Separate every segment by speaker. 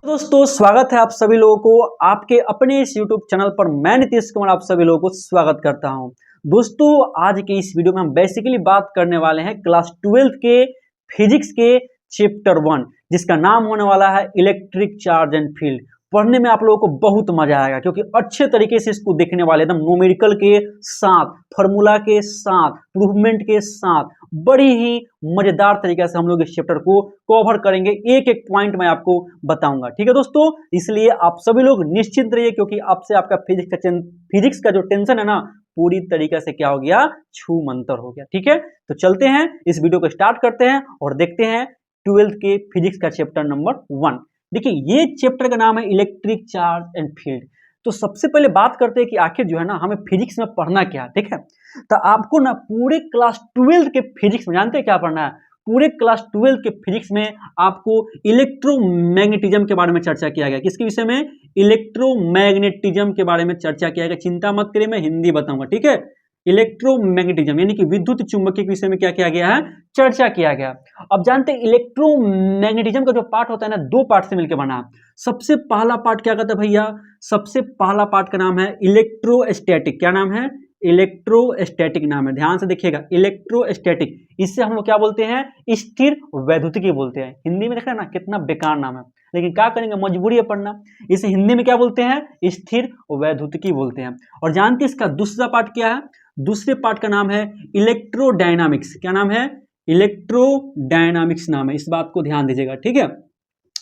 Speaker 1: दोस्तों स्वागत है आप सभी लोगों को आपके अपने इस YouTube चैनल पर। मैं नीतीश कुमार आप सभी लोगों को स्वागत करता हूं। दोस्तों आज के इस वीडियो में हम बेसिकली बात करने वाले हैं क्लास 12th के फिजिक्स के चैप्टर 1 जिसका नाम होने वाला है इलेक्ट्रिक चार्ज एंड फील्ड। पढ़ने में आप लोगों को बहुत मजा आएगा क्योंकि अच्छे तरीके से इसको देखने वाले एकदम न्यूमेरिकल के साथ, फार्मूला के साथ, प्रूवमेंट के साथ बड़ी ही मजेदार तरीके से हम लोग इस चैप्टर को कवर करेंगे। एक एक पॉइंट मैं आपको बताऊंगा, ठीक है दोस्तों। इसलिए आप सभी लोग निश्चिंत रहिए क्योंकि आपसे आपका फिजिक्स का जो टेंशन है ना पूरी तरीके से क्या हो गया, छू मंतर हो गया। ठीक है, तो चलते हैं इस वीडियो को स्टार्ट करते हैं और देखते हैं 12th के फिजिक्स का चैप्टर नंबर 1। देखिए ये चैप्टर का नाम है इलेक्ट्रिक चार्ज एंड फील्ड। तो सबसे पहले बात करते हैं कि आखिर जो है ना हमें फिजिक्स में पढ़ना क्या है। ठीक है, तो आपको ना पूरे क्लास 12 के फिजिक्स में जानते हैं क्या पढ़ना है। पूरे क्लास 12 के फिजिक्स में आपको इलेक्ट्रोमैग्नेटिज्म के बारे में चर्चा किया गया। किसके विषय में? इलेक्ट्रोमैग्नेटिज्म के बारे में चर्चा किया गया। चिंता मत करिए, मैं हिंदी बताऊंगा। ठीक है, इलेक्ट्रोमैग्नेटिज्म यानी कि विद्युत चुंबकीय के विषय में क्या किया गया है, चर्चा किया गया। अब जानते हैं इलेक्ट्रोमैग्नेटिज्म का जो पार्ट होता है ना दो पार्ट से मिलकर बना। सबसे पहला पार्ट क्या कहता है भैया, सबसे पहला पार्ट का नाम है इलेक्ट्रोस्टैटिक। क्या नाम है? इलेक्ट्रोस्टैटिक नाम है। ध्यान से देखिएगा, इलेक्ट्रोस्टैटिक। इससे हम लोग क्या बोलते हैं, स्थिर वैद्युतिकी बोलते हैं। हिंदी में देख रहे हैं ना कितना बेकार नाम है, लेकिन क्या करेंगे, मजबूरी है पढ़ना। इसे हिंदी में क्या बोलते हैं, स्थिर वैद्युतिकी बोलते हैं। और जानते हैं इसका दूसरा पार्ट क्या है? दूसरे पार्ट का नाम है इलेक्ट्रोडायनामिक्स। क्या नाम है? इलेक्ट्रोडायनामिक्स नाम है। इस बात को ध्यान दीजिएगा। ठीक है,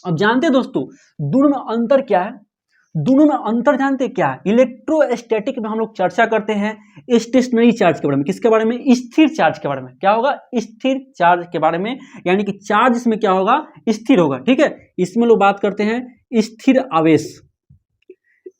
Speaker 1: अब जानते हैं दोस्तों दोनों में अंतर क्या है। दोनों में अंतर जानते हैं क्या है? इलेक्ट्रोस्टैटिक में हम लोग चर्चा करते हैं स्टेशनरी चार्ज के बारे में। किसके बारे में? स्थिर चार्ज के बारे में। क्या होगा? स्थिर चार्ज के बारे में, यानी कि चार्ज इसमें क्या होगा, स्थिर होगा। ठीक है, इसमें लोग बात करते हैं स्थिर आवेश।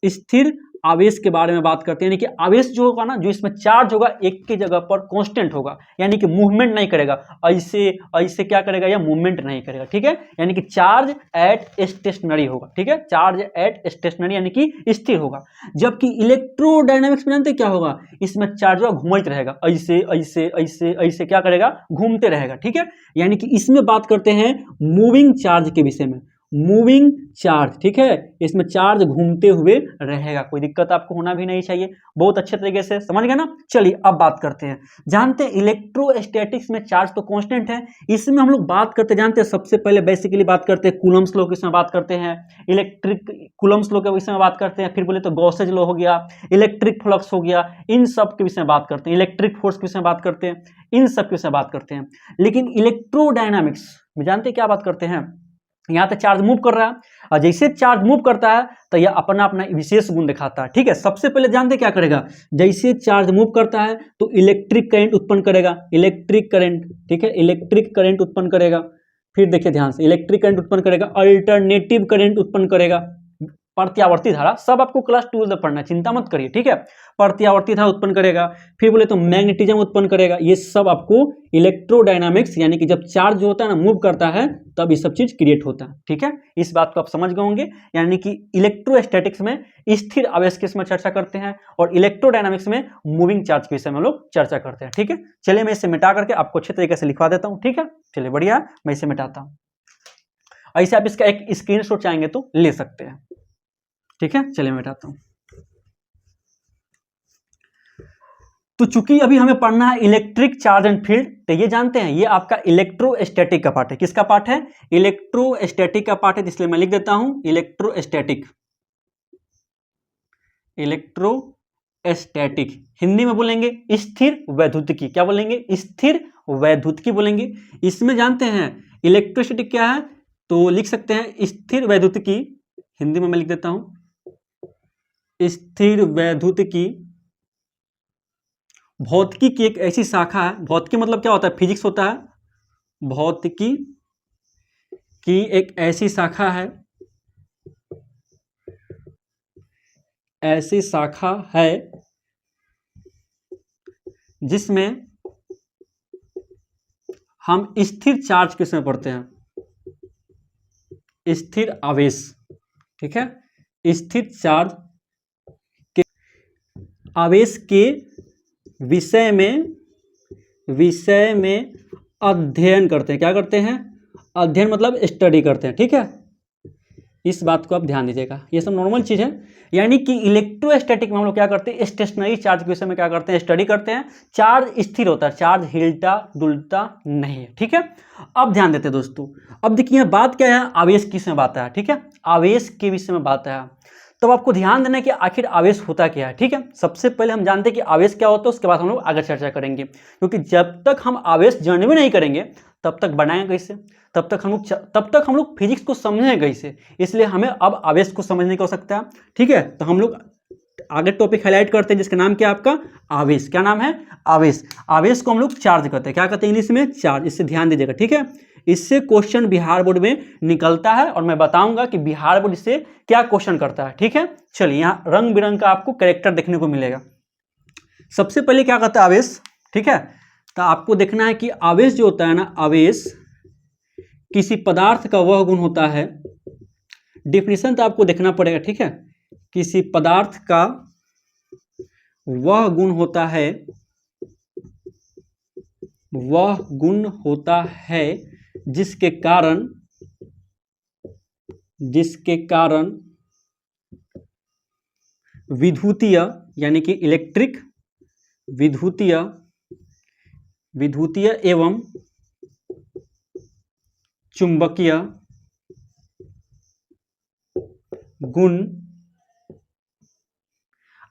Speaker 1: स्थिर आवेश के बारे में बात करते हैं, यानी कि आवेश जो होगा ना, जो इसमें चार्ज होगा एक की जगह पर कांस्टेंट होगा, यानी कि मूवमेंट नहीं करेगा। ऐसे ऐसे क्या करेगा, या मूवमेंट नहीं करेगा। ठीक है, यानी कि चार्ज एट स्टेशनरी होगा। ठीक है, चार्ज एट स्टेशनरी यानी कि स्थिर होगा। जबकि इलेक्ट्रोडायनामिक्स में जानते क्या होगा, इसमें चार्ज घूमते रहेगा, ऐसे ऐसे ऐसे ऐसे क्या करेगा, घूमते रहेगा। ठीक है, यानी कि इसमें बात करते हैं मूविंग चार्ज के विषय में। मूविंग चार्ज, ठीक है, इसमें चार्ज घूमते हुए रहेगा। कोई दिक्कत आपको होना भी नहीं चाहिए। बहुत अच्छे तरीके से समझ गए ना। चलिए अब बात करते हैं। जानते हैं इलेक्ट्रोस्टैटिक्स में चार्ज तो कांस्टेंट है। इसमें हम लोग बात करते जानते हैं, सबसे पहले बेसिकली बात करते हैं कूलम्ब्स लॉ के विषय में बात करते हैं, इलेक्ट्रिक कूलम्ब्स लॉ के विषय में बात करते हैं। फिर बोले तो गॉसेज लॉ हो गया, इलेक्ट्रिक फ्लक्स हो गया, इन सब के विषय में बात करते हैं। इलेक्ट्रिक फोर्स के विषय में बात करते हैं, इन सब के विषय में बात करते हैं। लेकिन इलेक्ट्रोडायनामिक्स में जानते हैं क्या बात करते हैं, यहाँ तक चार्ज मूव कर रहा है और जैसे चार्ज मूव करता है तो यह अपना अपना विशेष गुण दिखाता है। ठीक है, सबसे पहले जानते क्या करेगा, जैसे चार्ज मूव करता है तो इलेक्ट्रिक करंट उत्पन्न करेगा। इलेक्ट्रिक करंट, ठीक है, इलेक्ट्रिक करंट उत्पन्न करेगा। फिर देखिए ध्यान से, इलेक्ट्रिक करंट उत्पन्न करेगा, अल्टरनेटिव करंट उत्पन्न करेगा, प्रत्यावर्ती धारा। सब आपको क्लास 12 में पढ़ना है, चिंता मत करिए। ठीक है, प्रत्यावर्ती धारा उत्पन्न करेगा। फिर बोले तो मैग्नेटिज्म उत्पन्न करेगा। ये सब आपको इलेक्ट्रोडायनामिक्स, यानी कि जब चार्ज जो होता है ना मूव करता है तब ये सब चीज क्रिएट होता है। ठीक है, इस बात को आप समझ गए होंगे। यानी कि इलेक्ट्रोस्टैटिक्स में स्थिर आवेश के इसमें चर्चा करते हैं और इलेक्ट्रोडायनामिक्स में मूविंग चार्ज के विषय में लोग चर्चा करते हैं। ठीक है, चलिए मैं इसे मिटा करके आपको अच्छे तरीके से लिखवा देता हूँ। ठीक है, चलिए बढ़िया, मैं इसे मिटाता हूँ। ऐसे आप इसका एक स्क्रीनशॉट चाहेंगे तो ले सकते हैं। ठीक है, चलिए मैं मिटाता हूं। तो चूंकि अभी हमें पढ़ना है इलेक्ट्रिक चार्ज एंड फील्ड, तो ये जानते हैं ये आपका इलेक्ट्रोस्टैटिक का पार्ट है। किसका पार्ट है? इलेक्ट्रोस्टैटिक का पार्ट है, इसलिए मैं लिख देता हूं इलेक्ट्रोस्टैटिक। इलेक्ट्रोस्टैटिक हिंदी में बोलेंगे स्थिर वैद्युतिकी। क्या बोलेंगे? स्थिर वैद्युतिकी बोलेंगे। इसमें जानते हैं इलेक्ट्रोस्टैटिक क्या है, तो लिख सकते हैं स्थिर वैद्युतिकी। हिंदी में मैं लिख देता हूं स्थिर वैद्युतिकी भौतिकी की एक ऐसी शाखा है। भौतिकी मतलब क्या होता है? फिजिक्स होता है। भौतिकी की एक ऐसी शाखा है, ऐसी शाखा है जिसमें हम स्थिर चार्ज के समय पढ़ते हैं, स्थिर आवेश। ठीक है, स्थिर चार्ज के आवेश के विषय में अध्ययन करते हैं। क्या करते हैं? अध्ययन मतलब स्टडी करते हैं। ठीक है, इस बात को आप ध्यान दीजिएगा, ये सब नॉर्मल चीज़ है। यानी कि इलेक्ट्रोस्टैटिक में हम लोग क्या करते हैं, स्टेशनरी चार्ज के विषय में क्या करते हैं, स्टडी करते हैं। चार्ज स्थिर होता है, चार्ज हिलता डुलता नहीं है, ठीक है। अब ध्यान देते हैं दोस्तों, अब देखिए बात क्या है, आवेश किस में बात है, ठीक है, आवेश के विषय में बात है। तो आपको ध्यान देना है कि आखिर आवेश होता क्या है, ठीक है। सबसे पहले हम जानते हैं कि आवेश क्या होता है, उसके बाद हम लोग आगे चर्चा करेंगे, क्योंकि जब तक हम आवेश जानते भी नहीं करेंगे तब तक बनाएंगे कैसे, तब तक हम लोग फिजिक्स को समझेंगे कैसे। इसलिए हमें अब आवेश को समझने की आवश्यकता है, ठीक है। तो हम लोग आगे टॉपिक हाईलाइट करते हैं जिसका नाम क्या है आपका, आवेश। क्या नाम है, आवेश। आवेश को हम लोग चार्ज करते हैं, क्या कहते हैं इंग्लिश में, चार्ज। इससे ध्यान दीजिएगा, ठीक है। इससे क्वेश्चन बिहार बोर्ड में निकलता है और मैं बताऊंगा कि बिहार बोर्ड इससे क्या क्वेश्चन करता है, ठीक है। चलिए, यहाँ रंग बिरंग का आपको कैरेक्टर देखने को मिलेगा। सबसे पहले क्या कहता है आवेश, ठीक है। तो आपको देखना है कि आवेश जो होता है ना, आवेश किसी पदार्थ का वह गुण होता है, डिफिनीशन तो आपको देखना पड़ेगा, ठीक है। किसी पदार्थ का वह गुण होता है, वह गुण होता है जिसके कारण विद्युतीय यानी कि इलेक्ट्रिक विद्युतीय एवं चुंबकीय गुण।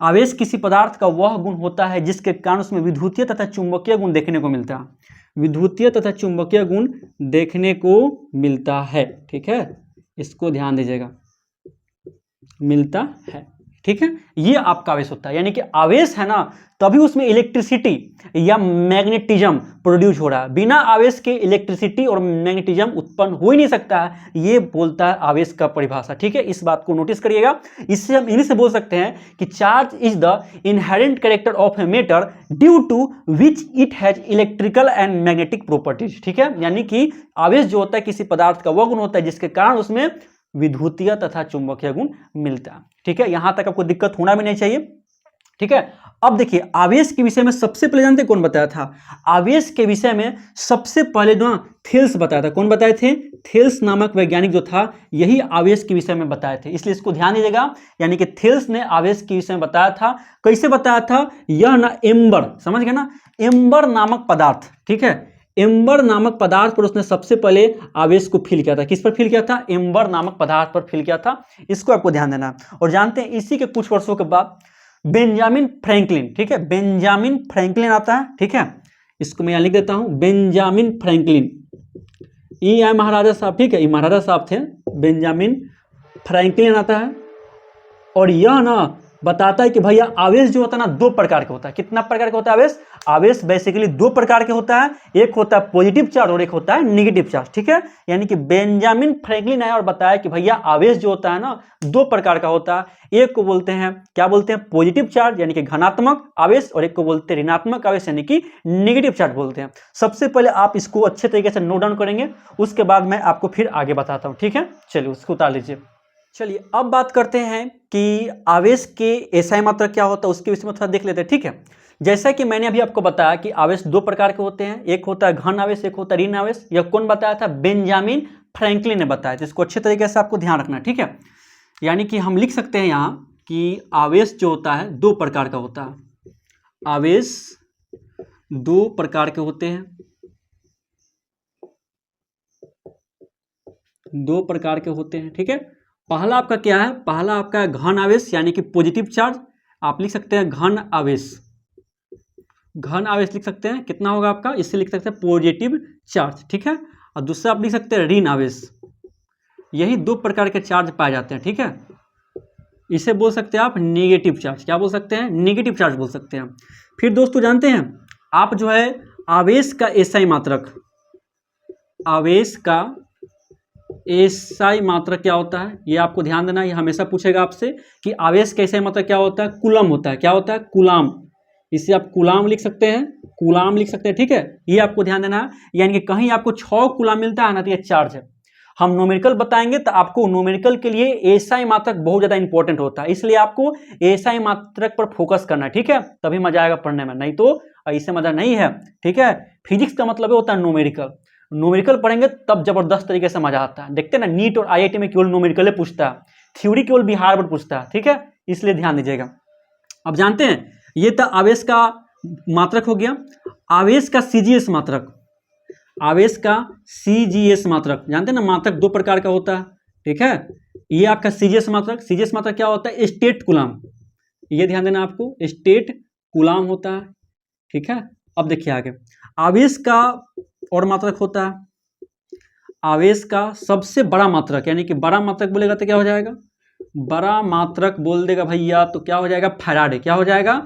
Speaker 1: आवेश किसी पदार्थ का वह गुण होता है जिसके कारण उसमें विद्युतीय तथा चुंबकीय गुण देखने को मिलता है, विद्युतीय तथा चुंबकीय गुण देखने को मिलता है, ठीक है। इसको ध्यान दीजिएगा, मिलता है, ठीक है। ये आपका आवेश होता है, यानी कि आवेश है ना, तभी उसमें इलेक्ट्रिसिटी या मैग्नेटिज्म प्रोड्यूस हो रहा है। बिना आवेश के इलेक्ट्रिसिटी और मैग्नेटिज्म उत्पन्न हो ही नहीं सकता है, ये बोलता है आवेश का परिभाषा, ठीक है। इस बात को नोटिस करिएगा। इससे हम इन्हीं से बोल सकते हैं कि charge is the inherent character of a matter due to which it has electrical and magnetic properties, ठीक है। यानी कि आवेश जो होता है किसी पदार्थ का वह गुण होता है जिसके कारण उसमें विद्युतीय तथा चुंबकीय गुण मिलता है, ठीक है। यहां तक आपको दिक्कत होना भी नहीं चाहिए, ठीक है। अब देखिए, आवेश के विषय में सबसे पहले जानते कौन बताया था, आवेश के विषय में सबसे पहले जो थेल्स बताया था, कौन बताए थे, थेल्स नामक वैज्ञानिक जो था, यही आवेश के विषय में बताए थे। इसलिए इसको ध्यान दीजिएगा, यानी कि थेल्स ने आवेश के विषय में बताया था। कैसे बताया था, यह ना एम्बर, समझ गए ना, एम्बर नामक पदार्थ, ठीक है, एम्बर नामक पदार्थ पर उसने सबसे पहले आवेश को फील किया था। किस पर फील किया था, एम्बर नामक पदार्थ पर फील किया था। इसको आपको ध्यान देना। और जानते हैं इसी के कुछ वर्षों के बाद बेंजामिन फ्रैंकलिन, ठीक है, बेंजामिन फ्रैंकलिन आता है, ठीक है। इसको मैं यहां लिख देता हूं, बेंजामिन फ्रैंकलिन, ये महाराजा साहब, ठीक है, ये महाराजा साहब थे। बेंजामिन फ्रैंकलिन आता है और यह ना बताता है कि भैया आवेश जो होता है ना, दो प्रकार का होता है। कितना प्रकार का होता है आवेश, आवेश बेसिकली दो प्रकार के होता है, एक होता है पॉजिटिव चार्ज और एक होता है नेगेटिव चार्ज, ठीक है। यानी कि बेंजामिन फ्रैंकलिन आया और बताया कि भैया आवेश जो होता है ना, दो प्रकार का होता है। एक को बोलते हैं, क्या बोलते हैं, पॉजिटिव चार्ज यानी कि धनात्मक आवेश, और एक को बोलते हैं ऋणात्मक आवेश यानी कि नेगेटिव चार्ज बोलते हैं। सबसे पहले आप इसको अच्छे तरीके से नोट डाउन करेंगे, उसके बाद मैं आपको फिर आगे बताता हूं, ठीक है। चलिए उसको उतार लीजिए। चलिए अब बात करते हैं कि आवेश के एसआई मात्रक क्या होता है, उसके विषय में थोड़ा देख लेते हैं, ठीक है। जैसा कि मैंने अभी आपको बताया कि आवेश दो प्रकार के होते हैं, एक होता है घन आवेश, एक होता है ऋण आवेश। यह कौन बताया था, बेंजामिन फ्रैंकलिन ने बताया। जिसको अच्छे तरीके से आपको ध्यान रखना है, ठीक है। यानी कि हम लिख सकते हैं यहाँ कि आवेश जो होता है दो प्रकार का होता है, आवेश दो प्रकार के होते हैं, दो प्रकार के होते हैं, ठीक है। पहला आपका क्या है, पहला आपका घन आवेश यानी कि पॉजिटिव चार्ज, आप लिख सकते हैं घन आवेश, घन आवेश लिख सकते हैं, कितना होगा आपका, इससे लिख सकते हैं पॉजिटिव चार्ज, ठीक है। और दूसरा आप लिख सकते हैं ऋण आवेश। यही दो प्रकार के चार्ज पाए जाते हैं, ठीक है। इसे बोल सकते हैं आप नेगेटिव चार्ज, क्या बोल सकते हैं, नेगेटिव चार्ज बोल सकते हैं। फिर दोस्तों जानते हैं आप जो है आवेश का एसआई मात्रक, आवेश का एसआई मात्रक क्या होता है, ये आपको ध्यान देना है। ये हमेशा पूछेगा आपसे कि आवेश का एसआई मात्रक क्या होता है, कूलम होता है। क्या होता है, कूलम। इसे आप कूलम लिख सकते हैं, कूलम लिख सकते हैं, ठीक है। ये आपको ध्यान देना है, यानी कि कहीं आपको 6 कूलम मिलता है ना, तो ये चार्ज है। हम न्यूमेरिकल बताएंगे तो आपको न्यूमेरिकल के लिए एसआई मात्रक बहुत ज्यादा इंपॉर्टेंट होता है, इसलिए आपको एसआई मात्रक पर फोकस करना है, ठीक है। तभी मजा आएगा पढ़ने में, नहीं तो इससे मजा नहीं है, ठीक है। फिजिक्स का मतलब होता है न्यूमेरिकल, न्यूमेरिकल पढ़ेंगे तब जबरदस्त तरीके से मजा आता है। देखते हैं ना, नीट और आईआईटी में केवल न्यूमेरिकल पूछता है, थ्योरी केवल बिहार बोर्ड पूछता है, ठीक है, इसलिए ध्यान दीजिएगा। अब जानते हैं, ये था आवेश का मात्रक हो गया। आवेश का सीजीएस मात्रक, आवेश का सीजीएस मात्रक, जानते हैं ना मात्रक दो प्रकार का होता है, ठीक है। ये आपका सीजीएस मात्रक, सीजीएस मात्रक क्या होता है, स्टेट कूलाम, ये ध्यान देना आपको, स्टेट कूलाम होता है, ठीक है। अब देखिए आगे, आवेश का और मात्रक होता है, आवेश का सबसे बड़ा मात्रक, यानी कि बड़ा मात्रक बोलेगा तो क्या हो जाएगा, बड़ा मात्रक बोल देगा भैया तो क्या हो जाएगा, फैराडे, क्या हो जाएगा,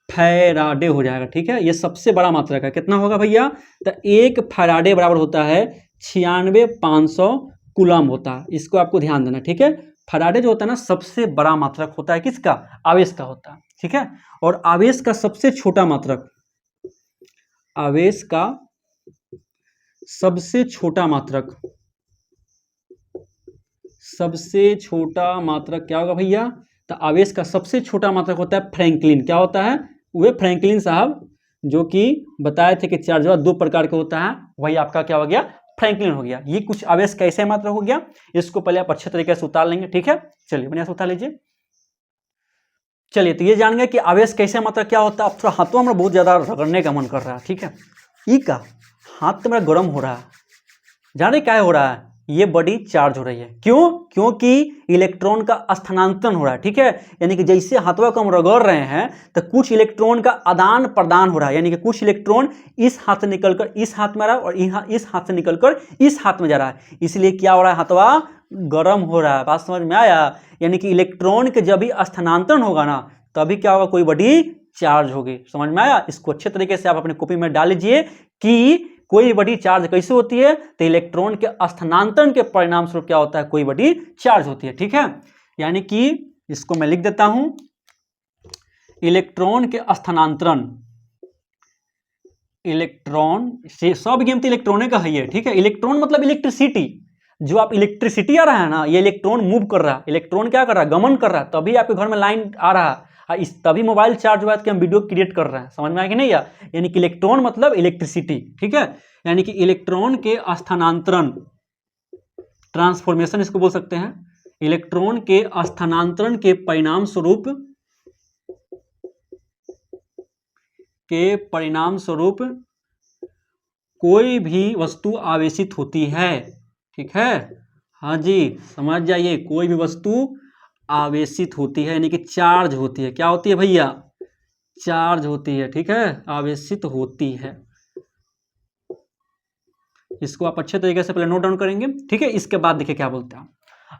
Speaker 1: फैराडे हो जाएगा, ठीक है। ये सबसे बड़ा मात्रक है, कितना होगा भैया, तो 1 फैराडे बराबर होता है 96,500 कूलम होता है, इसको आपको ध्यान देना, ठीक है। फैराडे जो होता है ना सबसे बड़ा मात्रक होता है किसका, आवेश का होता है, ठीक है। और आवेश का सबसे छोटा मात्रक, आवेश का सबसे छोटा मात्रक, सबसे छोटा मात्रक क्या होगा भैया, तो आवेश का सबसे छोटा मात्रक होता है फ्रैंकलिन, क्या होता है, वे फ्रैंकलिन साहब जो कि बताए थे कि चार्ज दो प्रकार का होता है, वही आपका क्या हो गया, फ्रैंकलिन हो गया। ये कुछ आवेश कैसे मात्रक हो गया, इसको पहले आप अच्छे तरीके से उतार लेंगे, ठीक है। चलिए बढ़िया से उतार लीजिए। चलिए तो ये जान गए कि आवेश कैसे मात्रक क्या होता है। अब थोड़ा हाथों में बहुत ज्यादा रगड़ने का मन कर रहा है, ठीक है। ई का हाथ तो मेरा गर्म हो रहा है, जाने क्या हो रहा है, ये बॉडी चार्ज हो रही है, क्यों, क्योंकि इलेक्ट्रॉन का स्थानांतरण हो रहा है, ठीक है। यानी कि जैसे हाथों को हम रगड़ रहे हैं तो कुछ इलेक्ट्रॉन का आदान प्रदान हो रहा है, यानी कि कुछ इलेक्ट्रॉन इस हाथ से निकलकर इस हाथ में आ रहा है और इस हाथ से निकलकर इस हाथ में जा रहा है, इसलिए क्या हो रहा है, हाथवा गर्म हो रहा है। बात समझ में आया, यानी कि इलेक्ट्रॉन के जब भी स्थानांतरण होगा ना तभी क्या होगा, कोई बॉडी चार्ज होगी, समझ में आया। इसको अच्छे तरीके से आप अपने कॉपी में डाल लीजिए कि कोई बॉडी चार्ज कैसे होती है, तो इलेक्ट्रॉन के स्थानांतरण के परिणाम स्वरूप क्या होता है, कोई बॉडी चार्ज होती है, ठीक है। यानी कि इसको मैं लिख देता हूं, इलेक्ट्रॉन के स्थानांतरण, इलेक्ट्रॉन से सब गेम तो इलेक्ट्रॉन का ही है, ठीक है। इलेक्ट्रॉन मतलब इलेक्ट्रिसिटी, जो आप इलेक्ट्रिसिटी आ रहा है ना, ये इलेक्ट्रॉन मूव कर रहा है, इलेक्ट्रॉन क्या कर रहा है, गमन कर रहा है, तभी आपके घर में लाइन आ रहा है, इस तभी मोबाइल चार्ज हुआ है कि हम वीडियो क्रिएट कर रहे हैं, समझ में आया कि नहीं यार। यानी कि इलेक्ट्रॉन मतलब इलेक्ट्रिसिटी, ठीक है। यानी कि इलेक्ट्रॉन के स्थानांतरण, ट्रांसफॉर्मेशन इसको बोल सकते हैं, इलेक्ट्रॉन के स्थानांतरण के परिणाम स्वरूप कोई भी वस्तु आवेशित होती है, ठीक है। हाँ जी समझ जाइए, कोई भी वस्तु आवेशित होती है, यानी कि चार्ज होती है, क्या होती है भैया, चार्ज होती है, ठीक है, आवेशित होती है। इसको आप अच्छे तरीके से पहले नोट डाउन करेंगे, ठीक है। इसके बाद देखिए क्या बोलते हैं।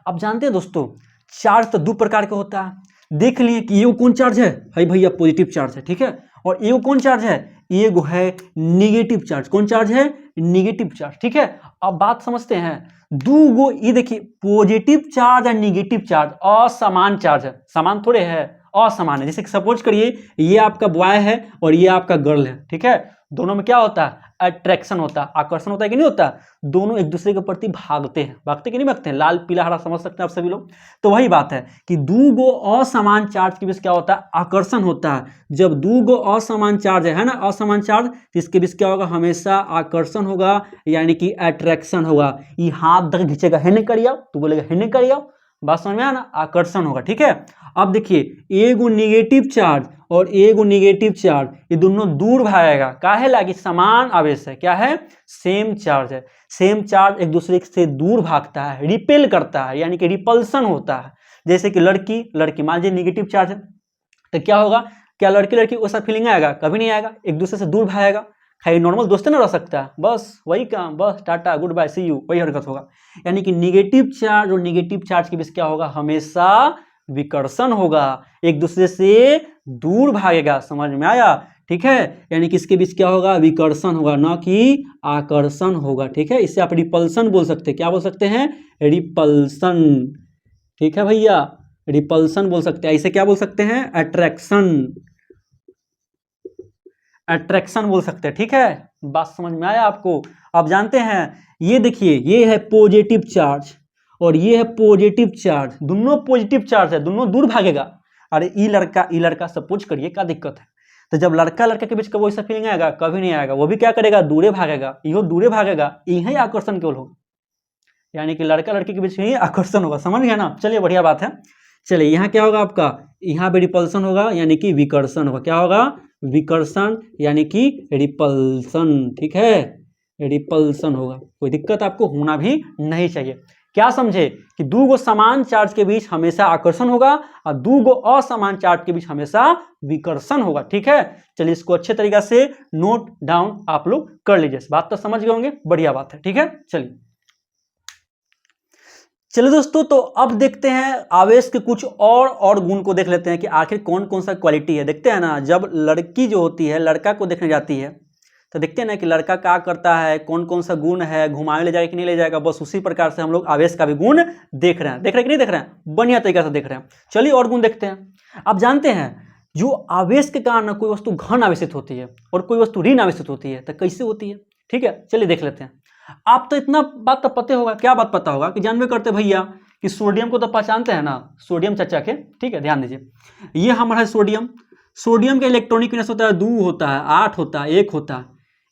Speaker 1: अब जानते हैं दोस्तों, चार्ज तो दो प्रकार का होता है, देख लिए कि ये कौन चार्ज है, भाई भैया पॉजिटिव चार्ज है, ठीक है। और ये कौन चार्ज है, ये है निगेटिव चार्ज, कौन चार्ज है, निगेटिव चार्ज, ठीक है। अब बात समझते हैं, दो गो ये देखिए, पॉजिटिव चार्ज और निगेटिव चार्ज असमान चार्ज है, समान थोड़े है, असमान है। जैसे सपोज करिए ये आपका बॉय है और ये आपका गर्ल है, ठीक है। दोनों में क्या होता है, अट्रैक्शन होता है, आकर्षण होता है कि नहीं होता, दोनों एक दूसरे के प्रति भागते हैं, भागते कि नहीं भागते हैं, लाल पीला हरा समझ सकते हैं आप सभी लोग। तो वही बात है कि दो गो असमान चार्ज के बीच क्या होता है, आकर्षण होता है। जब दो गो असमान चार्ज है ना, असमान चार्ज, तो इसके बीच क्या होगा, हमेशा आकर्षण होगा, यानी कि अट्रैक्शन होगा। ये हाथ तक खींचेगा, हेने करिया, तो बोलेगा हेने करिया, बात समझ में आया ना, आकर्षण होगा, ठीक है। अब देखिए एगो निगेटिव चार्ज और एगो निगेटिव चार्ज, ये दोनों दूर भागेगा, काहे लागी, समान आवेश है, क्या है, सेम चार्ज है। सेम चार्ज एक दूसरे से दूर भागता है, रिपेल करता है, यानी कि रिपल्सन होता है। जैसे कि लड़की मान लीजिए निगेटिव चार्ज है, तो क्या होगा, क्या लड़की वैसा फीलिंग आएगा, कभी नहीं आएगा, एक दूसरे से दूर भागेगा, खाली नॉर्मल दोस्त ना रह सकता है, बस वही काम, बस tata goodbye see you, वही हरकत होगा। यानी कि निगेटिव चार्ज और निगेटिव चार्ज के बीच क्या होगा, हमेशा विकर्षण होगा, एक दूसरे से दूर भागेगा, समझ में आया, ठीक है। यानी कि इसके बीच क्या होगा, विकर्षण होगा, ना कि आकर्षण होगा, ठीक है। इसे आप रिपल्सन बोल सकते हैं, क्या बोल सकते हैं, रिपल्सन, ठीक है भैया, रिपल्सन बोल सकते हैं। इसे क्या बोल सकते हैं, अट्रैक्शन, अट्रैक्शन बोल सकते हैं, ठीक है। बात समझ में आया आपको। अब जानते हैं, ये देखिए ये है पॉजिटिव चार्ज और ये है पॉजिटिव चार्ज, दोनों पॉजिटिव चार्ज है, दोनों दूर भागेगा। अरे ई लड़का सपोज करिए, क्या दिक्कत है, तो जब लड़का लड़का के बीच का वैसा फीलिंग आएगा, कभी नहीं आएगा। वो भी क्या करेगा, दूरे भागेगा, इहो दूरे भागेगा, यही आकर्षण केवल होगा, यानी कि लड़का लड़की के बीच में ही आकर्षण होगा। समझ गया ना? चलिए बढ़िया बात है। चलिए यहाँ क्या होगा आपका, यहाँ पे रिपल्सन होगा यानी कि विकर्षण होगा। क्या होगा, विकर्षण यानी कि रिपल्सन। ठीक है, रिपल्सन होगा। कोई दिक्कत आपको होना भी नहीं चाहिए। क्या समझे कि दो गो समान चार्ज के बीच हमेशा आकर्षण होगा और दो गो असमान चार्ज के बीच हमेशा विकर्षण होगा। ठीक है, चलिए इसको अच्छे तरीके से नोट डाउन आप लोग कर लीजिए। बात तो समझ गए होंगे, बढ़िया बात है। ठीक है, चलिए दोस्तों, तो अब देखते हैं आवेश के कुछ और गुण को देख लेते हैं कि आखिर कौन कौन सा क्वालिटी है। देखते हैं ना, जब लड़की जो होती है लड़का को देखने जाती है तो देखते हैं ना कि लड़का क्या करता है, कौन कौन सा गुण है, घुमाने ले जाएगा कि नहीं ले जाएगा। बस उसी प्रकार से हम लोग आवेश का भी गुण देख रहे हैं। देख रहे हैं कि नहीं देख रहे हैं, बढ़िया तरीके से देख रहे हैं। चलिए और गुण देखते हैं। आप जानते हैं जो आवेश के कारण कोई वस्तु घन आवेशित होती है और कोई वस्तु ऋण आवेशित होती है, तो कैसे होती है। ठीक है, चलिए देख लेते हैं। आप तो इतना बात तो पता होगा, क्या बात पता होगा कि जानबे करते भैया कि सोडियम को तो पहचानते हैं ना, सोडियम चचा के। ठीक है, ध्यान दीजिए, ये हमारा है सोडियम। सोडियम का इलेक्ट्रॉनिक विन्यास होता है 2 होता है, 8 होता है, 1 होता है।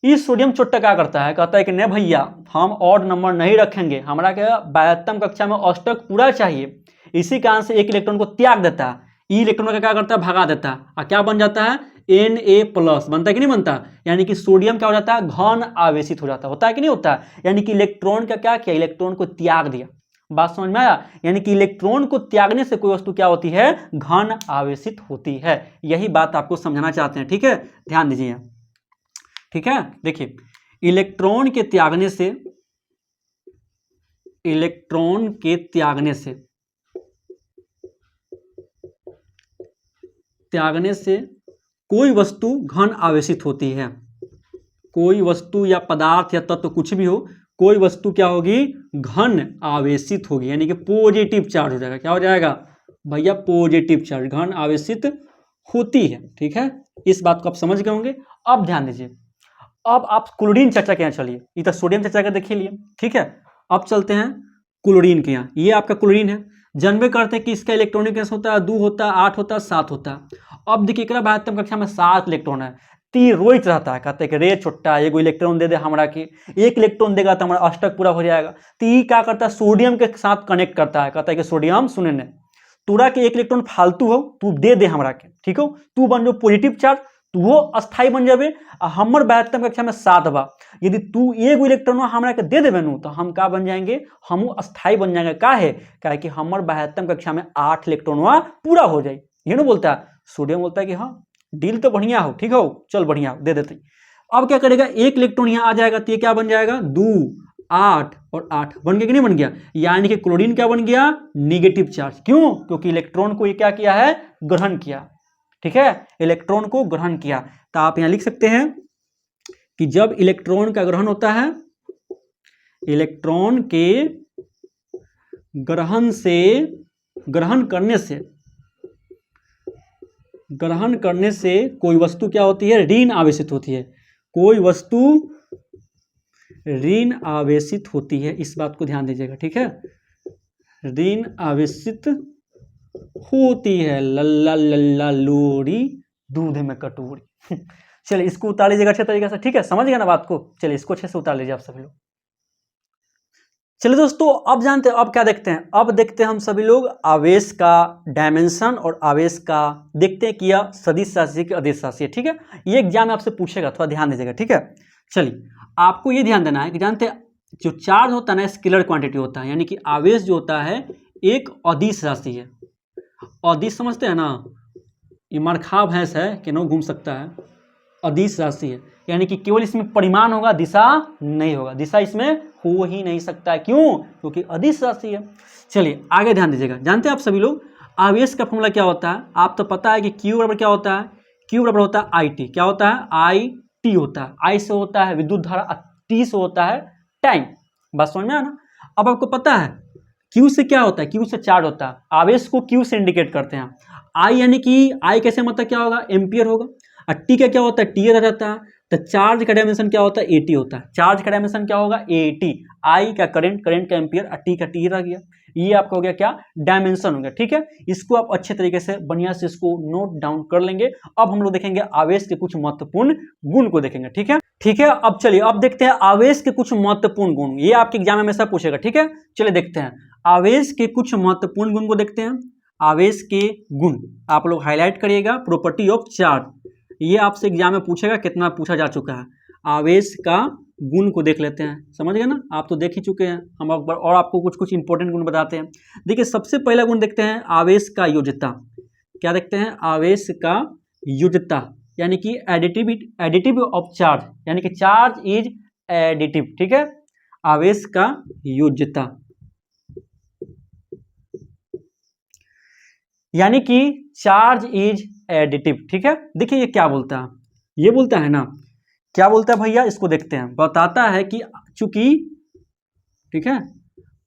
Speaker 1: इस सोडियम चोट्टा क्या करता है, कहता है कि नहीं भैया हम ऑड नंबर नहीं रखेंगे, हमारा क्या 72 कक्षा में अष्टक पूरा चाहिए। इसी कारण से एक इलेक्ट्रॉन को त्याग देता है, ई इलेक्ट्रॉन का क्या करता है, भगा देता है, और क्या बन जाता है, Na+ बनता है कि नहीं बनता। यानी कि सोडियम क्या हो जाता है, घन आवेशित हो जाता है। होता है कि नहीं होता है। यानी कि इलेक्ट्रॉन का क्या किया, इलेक्ट्रॉन को त्याग दिया। बात समझ में आया। यानी कि इलेक्ट्रॉन को त्यागने से कोई वस्तु क्या होती है, घन आवेशित होती है। यही बात आपको समझाना चाहते हैं। ठीक है, ध्यान दीजिए। ठीक है, देखिए इलेक्ट्रॉन के त्यागने से कोई वस्तु घन आवेशित होती है। कोई वस्तु या पदार्थ या तत्व कुछ भी हो, कोई वस्तु क्या होगी, घन आवेशित होगी, यानी कि पॉजिटिव चार्ज हो जाएगा। क्या हो जाएगा भैया, पॉजिटिव चार्ज, घन आवेशित होती है। ठीक है, इस बात को आप समझ गए होंगे। अब ध्यान दीजिए, अब आप क्लोरीन चर्चा के यहाँ चलिए। ये तो सोडियम चर्चा का देख लिए। ठीक है, अब चलते हैं क्लोरीन के यहाँ। ये आपका क्लोरीन है। जानबे करते हैं कि इसका इलेक्ट्रॉनिक विन्यास होता है 2 होता है, 8 होता है, 7 होता है। अब देखिए 72 कक्षा में 7 इलेक्ट्रॉन है। ती रोज रहता है, कहते हैं कि रे छोटा एगो इलेक्ट्रॉन दे दे हमरा के, एक इलेक्ट्रॉन देगा तो हमारा अष्टक पूरा हो जाएगा। ती क्या करता है, सोडियम के साथ कनेक्ट करता है, कहता है कि सोडियम सुने ने तोरा के एक इलेक्ट्रॉन फालतू हो, तू दे दे हमरा के। ठीक हो, तू बन जो पॉजिटिव चार्ज, तू वो अस्थाई बन जाबे। हमर 72 कक्षा में 7 बा, यदि तू एगो इलेक्ट्रॉन हमरा के दे देबे नु तो हम का बन जाएंगे, हम अस्थाई बन जाएंगे। का है, क्या कि हमर 72 कक्षा में 8 इलेक्ट्रॉन पूरा हो जाए। ये ना बोलता है सोडियम, बोलता है कि हाँ डील तो बढ़िया हो, ठीक हो, चल बढ़िया दे देते। अब क्या करेगा, एक इलेक्ट्रॉन यहाँ आ जाएगा तो ये क्या बन जाएगा, 2 8 और 8 बन गया कि नहीं बन गया। यानी कि क्लोरीन क्या बन गया, निगेटिव चार्ज। क्यों, क्योंकि इलेक्ट्रॉन को ये क्या किया है, ग्रहण किया। ठीक है, इलेक्ट्रॉन को ग्रहण किया। तो आप यहां लिख सकते हैं कि जब इलेक्ट्रॉन का ग्रहण होता है, इलेक्ट्रॉन के ग्रहण करने से कोई वस्तु क्या होती है, ऋण आवेशित होती है। कोई वस्तु ऋण आवेशित होती है, इस बात को ध्यान दीजिएगा। ठीक है, ऋण आवेशित होती है। लल्ला लल्ला लोरी दूध में कटोरी। चलिए इसको उतार लीजिएगा अच्छे तरीके से। ठीक है, समझ गया ना बात को। चलिए इसको अच्छे से उतार लीजिए आप सभी लोग। चलिए दोस्तों, अब जानते हैं, अब क्या देखते हैं, अब देखते हैं हम सभी लोग आवेश का डायमेंशन और आवेश का देखते हैं कि यह सदिश राशि है कि अदिश राशि है। ठीक है, ये एग्जाम में आपसे पूछेगा, थोड़ा ध्यान दीजिएगा। ठीक है, चलिए आपको ये ध्यान देना है कि जानते हैं जो चार्ज होता है ना, स्केलर क्वांटिटी होता है, यानी कि आवेश जो होता है एक अदिश राशि है। अदिश समझते हैं ना, ये मरखा भैंस है कि नो घूम सकता है, अदिश राशि है। यानी कि केवल इसमें परिमाण होगा, दिशा नहीं होगा, दिशा इसमें हो ही नहीं सकता है। क्यों, क्योंकि अदिश राशि है। चलिए आगे ध्यान दीजिएगा। जानते हैं आप सभी लोग आवेश का फॉर्मूला क्या होता है, आप तो पता है कि Q बराबर क्या होता है, Q बराबर होता है IT। क्या होता है, IT होता है। I से होता है विद्युत धारा, T से होता है टाइम। बात समझ में आया ना। अब आपको पता है Q से क्या होता है, Q से चार्ज होता है। आवेश को Q से इंडिकेट करते हैं। I यानी कि I कैसे मतलब क्या होगा, एम्पियर होगा। और T का क्या होता है, टी रह जाता है। तो चार्ज का डायमेंशन क्या होता है, 80 होता है। चार्ज का डायमेंशन क्या होगा, 80। आई का करंट, करंट का एम्पियर, टी का टी रह गया। ये आपका हो गया क्या, डायमेंशन हो गया। ठीक है, इसको आप अच्छे तरीके से बढ़िया से इसको नोट डाउन कर लेंगे। अब हम लोग देखेंगे आवेश के कुछ महत्वपूर्ण गुण को देखेंगे। ठीक है, ठीक है। अब चलिए अब देखते हैं आवेश के कुछ महत्वपूर्ण गुण। ये आपके एग्जाम में हमेशा पूछेगा। ठीक है, चलिए देखते हैं आवेश के कुछ महत्वपूर्ण गुण को देखते हैं। आवेश के गुण आप लोग हाईलाइट करिएगा। प्रॉपर्टी ऑफ चार्ज, ये आपसे एग्जाम में पूछेगा, कितना पूछा जा चुका है। आवेश का गुण को देख लेते हैं, समझ गए ना, आप तो देख ही चुके हैं। हम और आपको कुछ कुछ इंपॉर्टेंट गुण बताते हैं। देखिए सबसे पहला गुण देखते हैं आवेश का योज्यता। क्या देखते हैं, आवेश का योज्यता यानी कि एडिटिव ऑफ चार्ज, यानी कि चार्ज इज एडिटिव। ठीक है, आवेश का योज्यता यानी कि चार्ज इज एडिटिव। ठीक है, देखिए ये क्या बोलता है, ये बोलता है ना, क्या बोलता है भैया, इसको देखते हैं। बताता है कि चूंकि, ठीक है,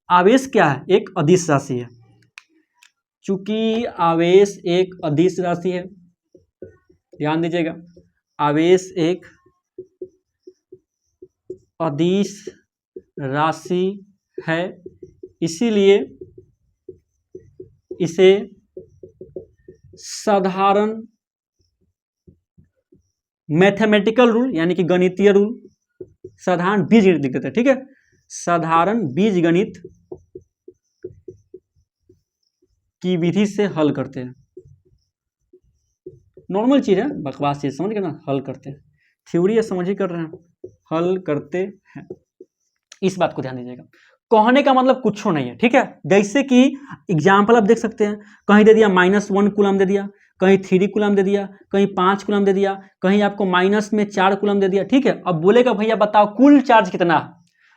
Speaker 1: आवेश क्या है, एक अदिश राशि है। चूंकि आवेश एक अदिश राशि है, ध्यान दीजिएगा, आवेश एक अदिश राशि है, इसीलिए इसे साधारण मैथमेटिकल रूल यानी कि गणितीय रूल, साधारण बीजगणित दिखते हैं। ठीक है, साधारण बीजगणित की विधि से हल करते हैं। नॉर्मल चीज है, बकवास चीज, समझ गए ना, हल करते हैं। थ्योरी है, समझ ही कर रहे हैं, हल करते हैं, इस बात को ध्यान दीजिएगा। कहने का मतलब कुछ नहीं है। ठीक है, जैसे कि एग्जाम्पल आप देख सकते हैं, कहीं दे दिया -1 कूलम दे दिया, कहीं 3 कूलम दे दिया, कहीं 5 कूलम दे दिया, कहीं आपको माइनस में 4 कूलम दे दिया। ठीक है, अब बोलेगा भैया बताओ कुल चार्ज कितना,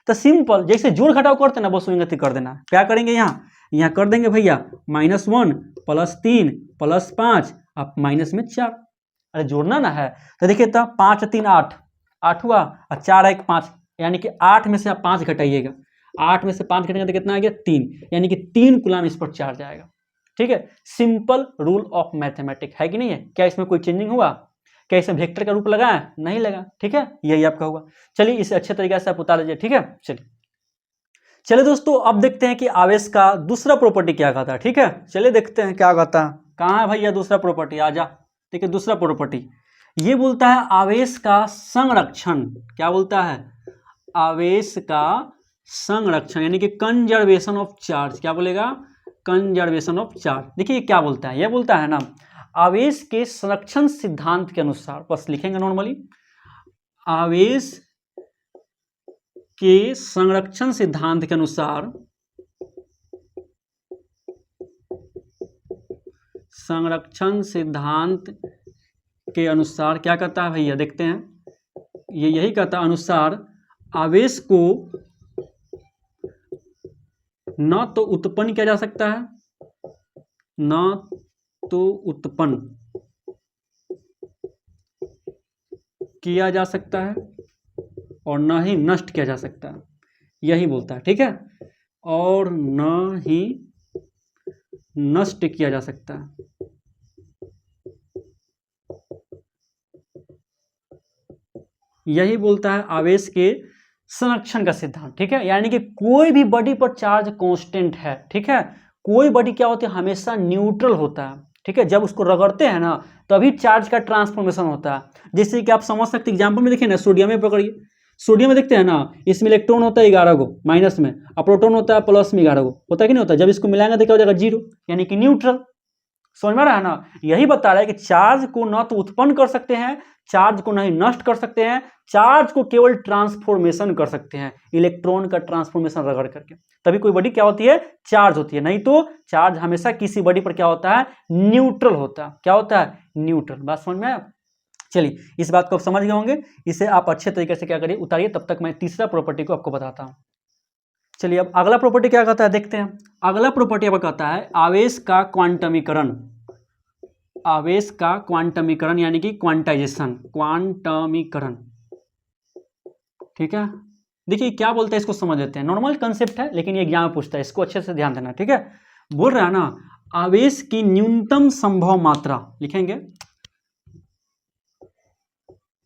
Speaker 1: तो सिंपल जैसे जोड़ घटाव करते ना, बस वही गति कर देना। क्या करेंगे, यहाँ कर देंगे भैया -1 + 3 + 5 आप माइनस में 4। अरे जोड़ना ना है, तो देखिए तो 5 3 8, 8 हुआ, और 4 1 5, यानी कि 8 में से आप 5 घटाइएगा, 8 में से 5 घटेगा तो कितना आ गया, 3, यानी कि 3 कूलम इस पर चार्ज आएगा। ठीक है, सिंपल रूल ऑफ मैथमेटिक्स है कि नहीं है। क्या इसमें कोई चेंजिंग हुआ, क्या इसमें वेक्टर का रूप लगा है, नहीं लगा। ठीक है, यही आपका होगा। चलिए इसे अच्छे तरीके से आप उतार लीजिए। ठीक है, चलिए दोस्तों अब देखते हैं कि आवेश का दूसरा प्रॉपर्टी क्या कहता है। ठीक है, चलिए देखते हैं क्या कहता है। कहाँ है भैया दूसरा प्रॉपर्टी, आजा। देखिए दूसरा प्रॉपर्टी ये बोलता है आवेश का संरक्षण। क्या बोलता है, आवेश का संरक्षण यानी कि कंजर्वेशन ऑफ चार्ज। क्या बोलेगा, कंजर्वेशन ऑफ चार्ज। देखिए ये क्या बोलता है, ये बोलता है ना, आवेश के संरक्षण सिद्धांत के अनुसार, बस लिखेंगे नॉर्मली, आवेश के संरक्षण सिद्धांत के अनुसार, संरक्षण सिद्धांत के अनुसार क्या कहता है भैया, देखते हैं, ये यही कहता है, अनुसार आवेश को न तो उत्पन्न किया जा सकता है, न तो उत्पन्न किया जा सकता है, और न ही नष्ट किया जा सकता है, यही बोलता है। ठीक है, और न ही नष्ट किया जा सकता है, यही बोलता है आवेश के संरक्षण का सिद्धांत। ठीक है, यानी कि कोई भी बॉडी पर चार्ज कांस्टेंट है। ठीक है, कोई बॉडी क्या होती है, हमेशा न्यूट्रल होता है। ठीक है, जब उसको रगड़ते हैं ना तभी चार्ज का ट्रांसफॉर्मेशन होता है। जैसे कि आप समझ सकते हैं, एग्जाम्पल में देखिए ना, सोडियम में पकड़िए, सोडियम में देखते हैं ना, इसमें इलेक्ट्रॉन होता है 11 गो माइनस में, और प्रोटॉन होता है प्लस में 11 गो, होता है कि नहीं होता। जब इसको मिलाएंगे तो क्या हो जाएगा, 0, यानी कि न्यूट्रल। समझ में रहा है ना, यही बता रहा है कि चार्ज को न तो उत्पन्न कर सकते हैं, चार्ज को नहीं नष्ट कर सकते हैं, चार्ज को केवल ट्रांसफॉर्मेशन कर सकते हैं, इलेक्ट्रॉन का ट्रांसफॉर्मेशन रगड़ करके, तभी कोई बॉडी क्या होती है, चार्ज होती है। नहीं तो चार्ज हमेशा किसी बॉडी पर क्या होता है, न्यूट्रल होता है। क्या होता है, न्यूट्रल। बात समझ में आया। चलिए इस बात को आप समझ गए होंगे, इसे आप अच्छे तरीके से क्या करिए, उतारिए। तब तक मैं तीसरा प्रॉपर्टी को आपको बताता हूं। चलिए अब अगला प्रॉपर्टी क्या कहता है, देखते हैं। अगला प्रॉपर्टी अब कहता है आवेश का क्वांटमीकरण। आवेश का क्वांटमीकरण यानी कि क्वांटाइजेशन, क्वांटमीकरण। ठीक है, देखिए क्या बोलता है, इसको समझ लेते हैं। नॉर्मल कंसेप्ट है लेकिन ये एग्जाम में पूछता है, इसको अच्छे से ध्यान देना। ठीक है, बोल रहा है ना, आवेश की न्यूनतम संभव मात्रा, लिखेंगे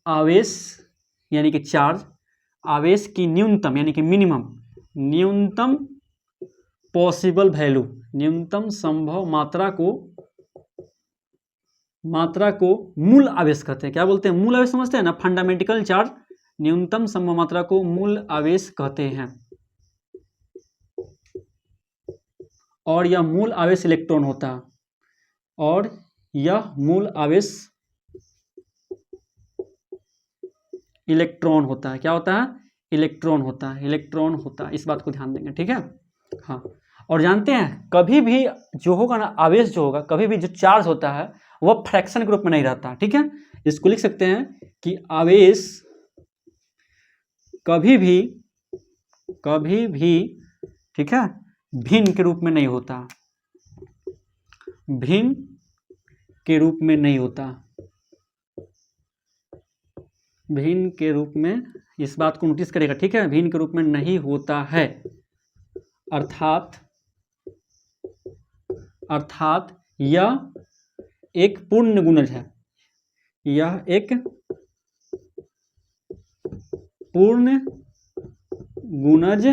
Speaker 1: आवेश यानी कि चार्ज, आवेश की न्यूनतम यानी कि मिनिमम, न्यूनतम पॉसिबल वैल्यू, न्यूनतम संभव मात्रा को मूल आवेश कहते हैं। क्या बोलते हैं? मूल आवेश समझते हैं ना, फंडामेंटल चार्ज। न्यूनतम संभव मात्रा को मूल आवेश कहते हैं, और यह मूल आवेश इलेक्ट्रॉन होता है, और यह मूल आवेश इलेक्ट्रॉन होता है। क्या होता है? इलेक्ट्रॉन होता है, इलेक्ट्रॉन होता है। इस बात को ध्यान देंगे, ठीक है। हाँ, और जानते हैं कभी भी जो होगा ना, आवेश जो होगा, कभी भी जो चार्ज होता है वह फ्रैक्शन के रूप में नहीं रहता, ठीक है। इसको लिख सकते हैं कि आवेश कभी भी, ठीक है, भिन्न के रूप में नहीं होता, भिन्न के रूप में नहीं होता, भिन्न के रूप में, इस बात को नोटिस करेगा, ठीक है, भिन्न के रूप में नहीं होता है। अर्थात यह एक पूर्ण गुणज है, यह एक पूर्ण गुणज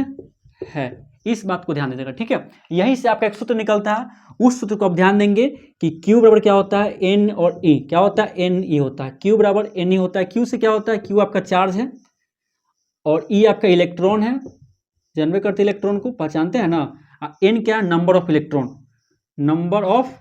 Speaker 1: है। इस बात को ध्यान दीजिएगा, ठीक है। यहीं से आपका एक सूत्र निकलता है, उस सूत्र को आप ध्यान देंगे कि Q बराबर क्या होता है? N और E। क्या होता है? N E होता है। Q बराबर N E होता है। Q से क्या होता है? Q आपका चार्ज है और E आपका इलेक्ट्रॉन है। जनरेट करते इलेक्ट्रॉन को पहचानते हैं ना। N क्या है? Number of electron, number of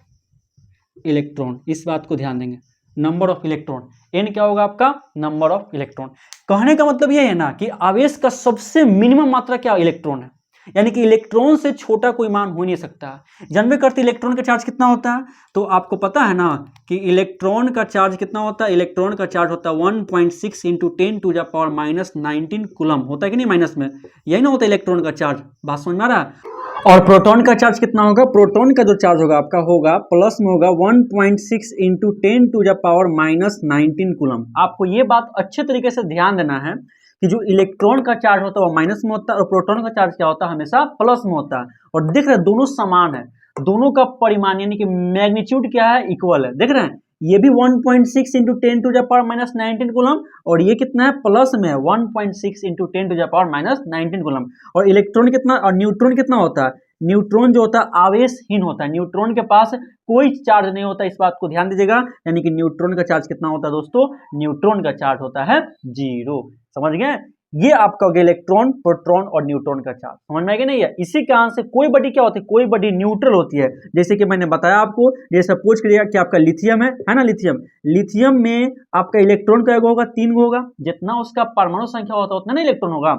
Speaker 1: electron. इस बात को ध्यान देंगे, नंबर ऑफ इलेक्ट्रॉन। N क्या होगा आपका? Number of electron. कहने का मतलब यह है ना कि आवेश का सबसे मिनिमम मात्रा क्या? इलेक्ट्रॉन है, यानी कि इलेक्ट्रॉन से छोटा कोई मान हो नहीं सकता। जानबे करते इलेक्ट्रॉन का चार्ज कितना होता है? तो आपको पता है ना कि इलेक्ट्रॉन का चार्ज कितना होता है? इलेक्ट्रॉन का चार्ज होता है 1.6 इंटू 10⁻⁻⁹ कूलम। होता है कि नहीं माइनस में? यही ना होता है इलेक्ट्रॉन का चार्ज। बात समझ में आ रहा है? और प्रोटॉन का चार्ज कितना होगा? प्रोटॉन का जो चार्ज होगा आपका होगा प्लस में होगा 1.6 इंटू 10⁻⁻⁹ कूलम। आपको ये बात अच्छे तरीके से ध्यान देना है कि जो इलेक्ट्रॉन का चार्ज होता है वो माइनस में होता है और प्रोटॉन का चार्ज क्या होता है? हमेशा प्लस में होता है। और देख रहे हैं दोनों समान है, दोनों का परिमाण यानी कि मैग्नीट्यूड क्या है? इक्वल है। देख रहे हैं ये भी 1.6 इंटू 10⁻⁻⁹ कूलम और ये कितना है? प्लस में है 1.6 इंटू 10⁻⁻⁹ कूलम। और इलेक्ट्रॉन कितना और न्यूट्रॉन कितना होता है? न्यूट्रॉन जो होता है आवेशहीन होता है, न्यूट्रॉन के पास कोई चार्ज नहीं होता। इस बात को ध्यान दीजिएगा, यानी कि न्यूट्रॉन का चार्ज कितना होता है दोस्तों? न्यूट्रॉन का चार्ज होता है 0। समझ गए? ये आपका हो गया इलेक्ट्रॉन, प्रोटॉन और न्यूट्रॉन का चार्ज। समझ में आ गया नहीं है? इसी कारण से कोई बॉडी क्या होती है? कोई बॉडी न्यूट्रल होती है। जैसे कि मैंने बताया आपको, जैसे सपोज करिएगा कि आपका लिथियम है ना, लिथियम में आपका इलेक्ट्रॉन का होगा 3 होगा। जितना उसका परमाणु संख्या होता है उतना ना इलेक्ट्रॉन होगा,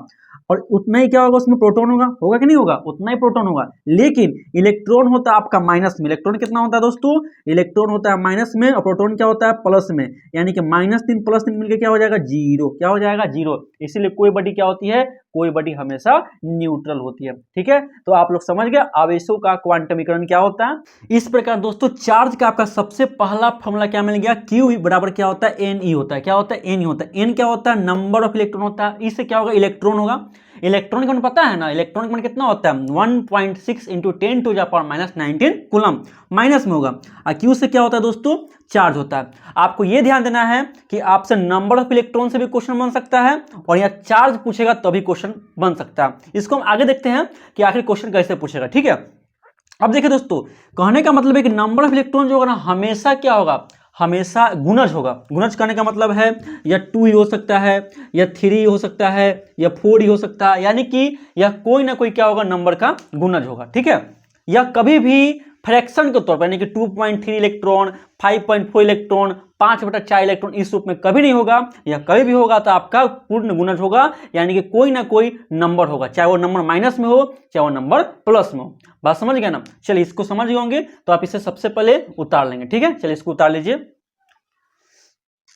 Speaker 1: और उतना ही क्या होगा? उसमें प्रोटॉन होगा कि नहीं होगा? उतना ही प्रोटॉन होगा। लेकिन इलेक्ट्रॉन होता है आपका माइनस में। इलेक्ट्रॉन कितना होता है दोस्तों? इलेक्ट्रॉन होता है माइनस में और प्रोटॉन क्या होता है? प्लस में। यानी कि -3 + 3 मिलकर क्या हो जाएगा? 0। क्या हो जाएगा? 0। इसीलिए कोई बॉडी क्या होती है? कोई बॉडी हमेशा न्यूट्रल होती है। ठीक है, तो आप लोग समझ गए आवेशों का क्वांटमीकरण क्या होता है। इस प्रकार दोस्तों चार्ज का आपका सबसे पहला फॉर्मूला क्या मिल गया? Q बराबर क्या होता है? Ne होता है। क्या होता है? Ne होता है। N क्या होता है? नंबर ऑफ इलेक्ट्रॉन होता है। इससे क्या होगा? इलेक्ट्रॉन होगा। इलेक्ट्रॉन का पता है ना, इलेक्ट्रॉन का कितना होता है? 1.6 इंटू 10⁻⁻⁹ कूलम, माइनस में होगा। और Q से क्या होता है दोस्तों? चार्ज होता है। आपको यह ध्यान देना है कि आपसे नंबर ऑफ इलेक्ट्रॉन से भी क्वेश्चन बन सकता है और यह चार्ज पूछेगा तभी क्वेश्चन बन सकता है। इसको हम आगे देखते हैं कि आखिर क्वेश्चन कैसे पूछेगा। ठीक है, अब देखिए दोस्तों, कहने का मतलब है कि नंबर ऑफ इलेक्ट्रॉन जो होगा ना हमेशा क्या होगा? हमेशा गुणज होगा। गुणज करने का मतलब है या 2 ही हो सकता है, या 3 हो सकता है, या 4 ही हो सकता है, यानी कि यह कोई ना कोई क्या होगा? नंबर का गुणज होगा। ठीक है, यह कभी भी फ्रैक्शन के तौर पर यानी कि 2.3 इलेक्ट्रॉन, 5.4 इलेक्ट्रॉन, 5/4 इलेक्ट्रॉन इस रूप में कभी नहीं होगा। या कभी भी होगा तो आपका पूर्ण गुणज होगा, यानी कि कोई ना कोई नंबर होगा, चाहे वो नंबर माइनस में हो चाहे वो नंबर प्लस में हो। बात समझ गए ना? चलिए इसको समझ गए होंगे तो आप इसे सबसे पहले उतार लेंगे। ठीक है, चलिए इसको उतार लीजिए।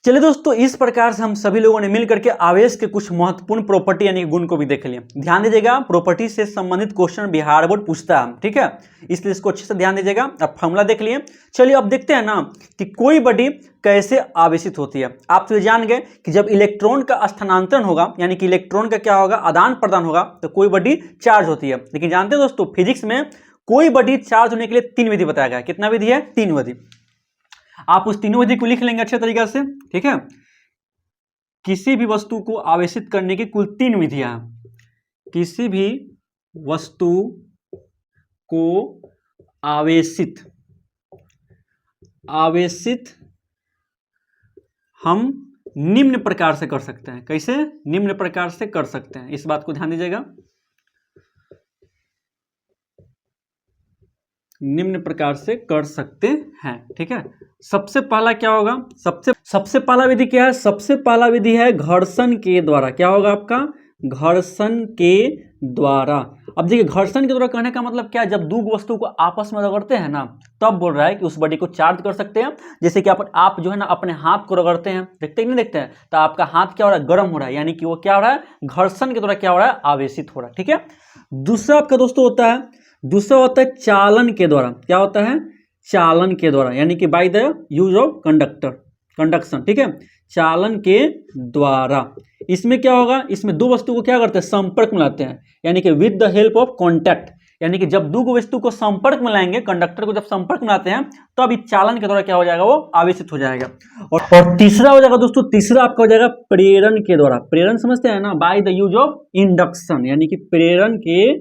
Speaker 1: चलिए दोस्तों, इस प्रकार से हम सभी लोगों ने मिलकर के आवेश के कुछ महत्वपूर्ण प्रॉपर्टी यानी गुण को भी देख लिया। ध्यान दीजिएगा, प्रॉपर्टी से संबंधित क्वेश्चन बिहार बोर्ड पूछता है। ठीक है, इसलिए इसको अच्छे से ध्यान दीजिएगा। अब फॉर्मूला देख लिए। चलिए अब देखते हैं ना कि कोई बॉडी कैसे आवेशित होती है। आप तो जान गए कि जब इलेक्ट्रॉन का स्थानांतरण होगा यानी कि इलेक्ट्रॉन का क्या होगा? आदान प्रदान होगा, तो कोई बॉडी चार्ज होती है। लेकिन जानते हैं दोस्तों, फिजिक्स में कोई बॉडी चार्ज होने के लिए 3 विधि बताया गया है। कितना विधि है? 3 विधि। आप उस तीनों विधि को लिख लेंगे अच्छे तरीके से। ठीक है, किसी भी वस्तु को आवेशित करने की कुल 3 विधियां हैं। किसी भी वस्तु को आवेशित हम निम्न प्रकार से कर सकते हैं। कैसे? निम्न प्रकार से कर सकते हैं, इस बात को ध्यान दीजिएगा। निम्न प्रकार से कर सकते हैं, ठीक है। सबसे पहला क्या होगा? सबसे पहला विधि क्या है? सबसे पहला विधि है घर्षण के द्वारा। क्या होगा आपका? घर्षण के द्वारा। अब देखिए, घर्षण के द्वारा कहने का मतलब क्या है? जब दो वस्तु को आपस में रगड़ते हैं ना, तब बोल रहा है कि उस बॉडी को चार्ज कर सकते हैं। जैसे कि आप जो है ना अपने हाथ को रगड़ते हैं, देखते हैं कि नहीं देखते हैं, तो आपका हाथ क्या हो रहा है? गर्म हो रहा है, यानी कि वो क्या हो रहा है? घर्षण के द्वारा क्या हो रहा है? आवेशित हो रहा है, ठीक है। दूसरा आपका दोस्तों होता है चालन के द्वारा। क्या होता है? चालन के द्वारा, यानी कि by the use of conduction, ठीक है। चालन के द्वारा इसमें क्या होगा? इसमें दो वस्तु को क्या करते हैं? संपर्क में लाते हैं, यानी कि with the help of contact. यानी कि जब दो वस्तु को संपर्क में लाएंगे, कंडक्टर को जब संपर्क में लाते हैं, तो अभी चालन के द्वारा क्या हो जाएगा? वो आवेशित हो जाएगा। और तीसरा हो जाएगा दोस्तों, तीसरा आपका हो जाएगा प्रेरण के द्वारा। प्रेरण समझते हैं ना? By the use of induction, यानी कि प्रेरण के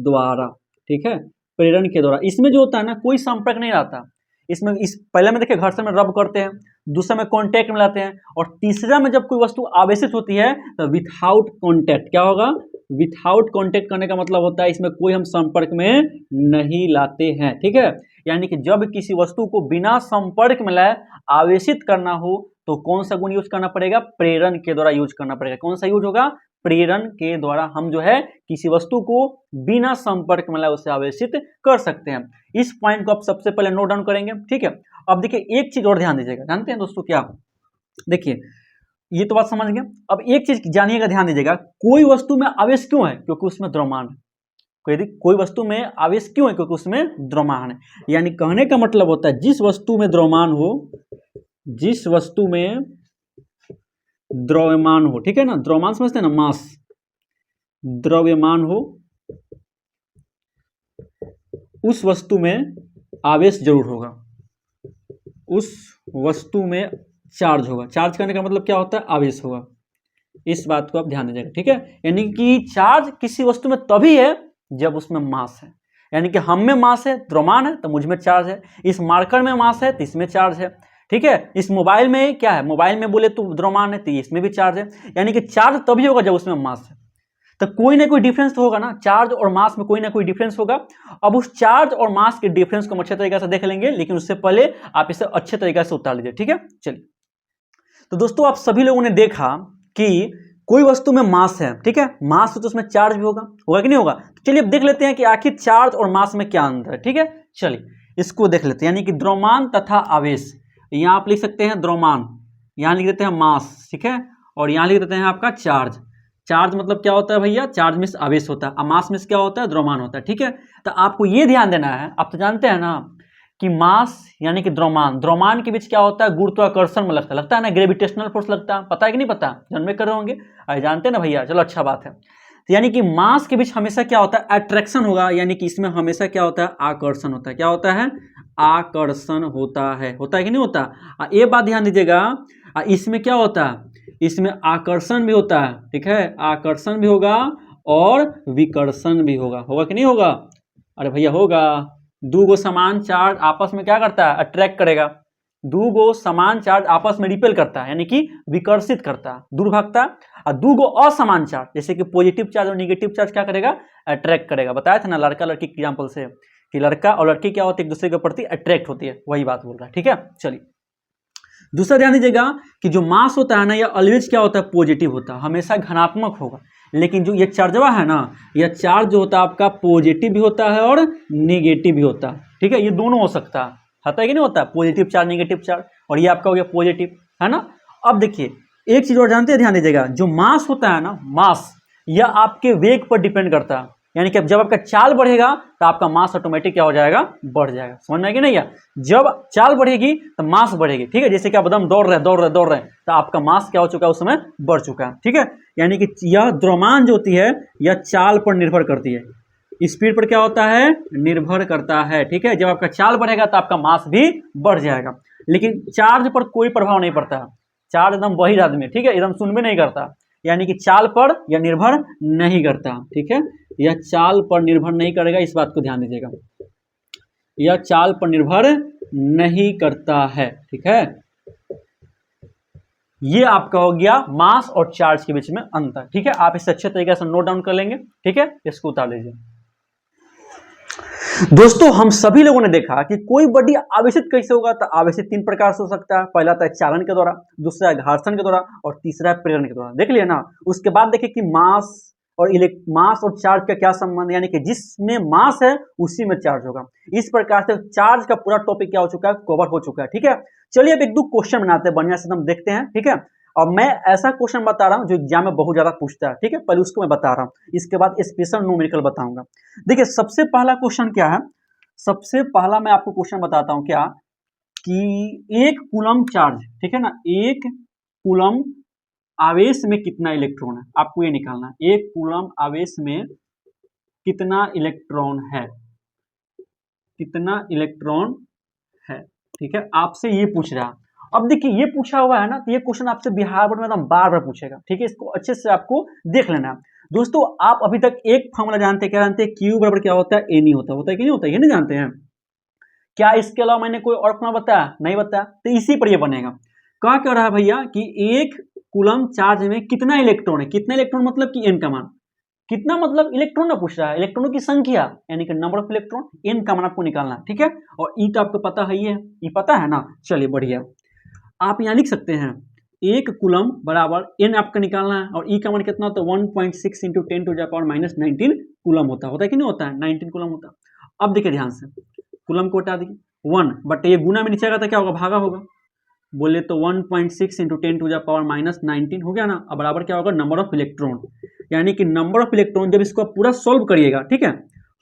Speaker 1: द्वारा, ठीक है। प्रेरण के द्वारा इसमें जो होता है ना, कोई संपर्क नहीं रहता इसमें। पहले में देखिए घर्षण में रब करते हैं, दूसरा में कॉन्टैक्ट में लाते हैं, और तीसरा में जब कोई वस्तु आवेशित होती है तो विथआउट कॉन्टैक्ट। क्या होगा? विथआउट कॉन्टैक्ट करने का मतलब होता है इसमें कोई हम संपर्क में नहीं लाते हैं, ठीक है। यानी कि जब किसी वस्तु को बिना संपर्क में लाए आवेशित करना हो तो कौन सा गुण यूज करना पड़ेगा? प्रेरण के द्वारा यूज करना पड़ेगा। कौन सा यूज होगा? प्रेरण के द्वारा हम जो है किसी वस्तु को बिना संपर्क में लाए उसे आवेशित कर सकते हैं। इस पॉइंट को आप सबसे पहले नोट डाउन करेंगे, ठीक है। अब देखिए एक चीज और ध्यान दीजिएगा, जानते हैं दोस्तों क्या? देखिए ये तो बात समझ गए। अब एक चीज जानिएगा, ध्यान दीजिएगा, कोई वस्तु में आवेश क्यों है? क्योंकि उसमें द्रव्यमान है। कोई वस्तु में आवेश क्यों है? क्योंकि उसमें द्रव्यमान है। यानी कहने का मतलब होता है जिस वस्तु में द्रव्यमान हो, जिस वस्तु में द्रव्यमान हो, ठीक है ना, द्रव्यमान समझते हैं ना, मास, द्रव्यमान हो, उस वस्तु में आवेश जरूर होगा, उस वस्तु में चार्ज होगा। चार्ज करने का मतलब क्या होता है? आवेश होगा। इस बात को आप ध्यान दीजिएगा, ठीक है। यानी कि चार्ज किसी वस्तु में तभी है जब उसमें मास है। यानी कि हम में मास है, द्रव्यमान है, तो मुझ में चार्ज है। इस मार्कर में मास है तो इसमें चार्ज है, ठीक है। इस मोबाइल में क्या है? मोबाइल में बोले तो द्रव्यमान है, तो इसमें भी चार्ज है। यानी कि चार्ज तभी होगा जब उसमें मास है। तो कोई ना कोई डिफरेंस तो होगा ना, चार्ज और मास में कोई ना कोई डिफरेंस होगा। अब उस चार्ज और मास के डिफरेंस को हम अच्छे तरीके से देख लेंगे, लेकिन उससे पहले आप इसे अच्छे तरीके से उतार लीजिए, ठीक है। चलिए, तो दोस्तों आप सभी लोगों ने देखा कि कोई वस्तु में मास है, ठीक है, मास है तो उसमें चार्ज भी होगा कि नहीं होगा। तो चलिए अब देख लेते हैं कि आखिर चार्ज और मास में क्या अंतर है, ठीक है। चलिए इसको देख लेते हैं, यानी कि द्रव्यमान तथा आवेश। यहाँ आप लिख सकते हैं द्रव्यमान, यहाँ लिख देते हैं मास, ठीक है, और यहाँ लिख देते हैं आपका चार्ज। चार्ज मतलब क्या होता है भैया? चार्ज मीन्स आवेश होता है, और मास मीन्स क्या होता है? द्रव्यमान होता है, ठीक है। तो आपको ये ध्यान देना है, आप तो जानते हैं ना कि मास यानी कि द्रव्यमान के बीच क्या होता है? गुरुत्वाकर्षण में लगता है ना, ग्रेविटेशनल फोर्स लगता है। पता है कि नहीं पता? जन्मे कर रहे होंगे, अरे जानते हैं ना भैया, चलो अच्छा बात है। तो यानी कि मास के बीच हमेशा क्या होता है? अट्रैक्शन होगा, यानी कि इसमें हमेशा क्या होता है? आकर्षण होता है। क्या होता है? आकर्षण होता है कि नहीं होता? ये बात ध्यान दीजिएगा, इसमें क्या होता है? इसमें आकर्षण भी होता है, ठीक है, आकर्षण भी होगा और विकर्षण भी होगा कि नहीं होगा? अरे भैया होगा। दो गो समान चार्ज आपस में क्या करता है? अट्रैक्ट करेगा। दो गो समान चार्ज आपस में रिपेल करता है, यानी कि विकर्षित करता है, दूर भागता है। और दो गो असमान चार्ज जैसे कि पॉजिटिव चार्ज और निगेटिव चार्ज क्या करेगा? अट्रैक्ट करेगा। बताया था ना लड़का लड़की के एग्जाम्पल से कि लड़का और लड़की क्या होती है? एक दूसरे के प्रति अट्रैक्ट होती है, वही बात बोल रहा है, ठीक है। चलिए दूसरा ध्यान दीजिएगा कि जो मास होता है ना, यह ऑलवेज क्या होता है? पॉजिटिव होता है, हमेशा धनात्मक होगा। लेकिन जो ये चार्जवा है ना, यह चार्ज जो होता है आपका पॉजिटिव भी होता है और निगेटिव भी होता है, ठीक है। ये दोनों हो सकता है कि नहीं होता है? पॉजिटिव चार्ज, निगेटिव चार्ज, और ये आपका हो गया पॉजिटिव, है ना। अब देखिए एक चीज और जानते हैं, ध्यान दीजिएगा, जो मास होता है ना, मास, यह आपके वेग पर डिपेंड करता है। यानी कि जब आपका चाल बढ़ेगा तो आपका मास ऑटोमेटिक क्या हो जाएगा? बढ़ जाएगा। समझ में आएगी नहीं है? जब चाल बढ़ेगी तो मास बढ़ेगी, ठीक है। जैसे कि आप एकदम दौड़ रहे तो आपका मास क्या हो चुका है? उस समय बढ़ चुका है, ठीक है। यानी कि यह द्रव्यमान जो होती है यह चाल पर निर्भर करती है, स्पीड पर क्या होता है? निर्भर करता है, ठीक है। जब आपका चाल बढ़ेगा तो आपका मास भी बढ़ जाएगा, लेकिन चार्ज पर कोई प्रभाव नहीं पड़ता है। चार्ज एकदम वही आदमी, ठीक है, एकदम सुन भी नहीं करता, यानी कि चाल पर यह निर्भर नहीं करता, ठीक है, यह चाल पर निर्भर नहीं करेगा, इस बात को ध्यान दीजिएगा, यह चाल पर निर्भर नहीं करता है, ठीक है। ये आपका हो गया मास और चार्ज के बीच में अंतर, ठीक है, आप इसे अच्छे तरीके से नोट डाउन कर लेंगे, ठीक है, इसको उतार लीजिए। दोस्तों हम सभी लोगों ने देखा कि कोई बॉडी आवेशित कैसे होगा, तो आवेशित 3 प्रकार से हो सकता है, पहला था चालन के द्वारा, दूसरा है घर्षण के द्वारा और तीसरा है प्रेरण के द्वारा, देख लिया ना। उसके बाद देखिए कि मास और चार्ज का क्या संबंध है, यानी कि जिसमें मास है उसी में चार्ज होगा। इस प्रकार से चार्ज का पूरा टॉपिक क्या हो चुका है, कवर हो चुका है, ठीक है। चलिए अब एक दो क्वेश्चन बनाते हैं, बढ़िया से हम देखते हैं, ठीक है। और मैं ऐसा क्वेश्चन बता रहा हूं जो एग्जाम में बहुत ज्यादा पूछता है, ठीक है, पहले उसको मैं बता रहा हूं, इसके बाद स्पेशल न्यूमेरिकल बताऊंगा। देखिए सबसे पहला क्वेश्चन क्या है, सबसे पहला मैं आपको क्वेश्चन बताता हूं क्या, कि 1 कूलम चार्ज, ठीक है ना, 1 कूलम आवेश में कितना इलेक्ट्रॉन है, आपको ये निकालना है। 1 कूलम आवेश में कितना इलेक्ट्रॉन है, कितना इलेक्ट्रॉन है, ठीक है, आपसे ये पूछ रहा है। अब देखिए ये पूछा हुआ है ना, तो ये क्वेश्चन आपसे बिहार बोर्ड में एकदम बार बार पूछेगा, ठीक है, इसको अच्छे से आपको देख लेना है। दोस्तों आप अभी तक एक फॉर्मूला जानते हैं, क्या जानते हैं, क्यू बराबर क्या होता है, ए नहीं होता, होता है कि नहीं होता है, ये नहीं जानते हैं क्या? इसके अलावा मैंने कोई और फॉर्मूला बताया नहीं बताया, तो इसी पर ये बनेगा। क्या कह रहा है भैया कि 1 कूलम चार्ज में कितना इलेक्ट्रॉन है, कितना इलेक्ट्रॉन मतलब कि एन का मान, कितना मतलब इलेक्ट्रॉन ना पूछ रहा है, इलेक्ट्रॉनों की संख्या यानी कि नंबर ऑफ इलेक्ट्रॉन, एन का मान आपको निकालना है, ठीक है। और ई तो आपको पता है, ये पता है ना, चलिए बढ़िया। आप यहाँ लिख सकते हैं 1 कूलम बराबर एन आपका निकालना है, और ई का मान कितना होता है 1.6 इंटू 10⁻⁻19 कूलम होता है कि नहीं होता है, 19 कूलम होता है। अब देखिए ध्यान से, कूलम को हटा दीजिए 1, बट ये गुना में नीचे आएगा तो क्या होगा, भागा होगा, बोले तो 1.6 इंटू 10⁻⁻19 हो गया ना। अब बराबर क्या होगा, नंबर ऑफ इलेक्ट्रॉन, यानी कि नंबर ऑफ इलेक्ट्रॉन, जब इसको आप पूरा सॉल्व करिएगा, ठीक है,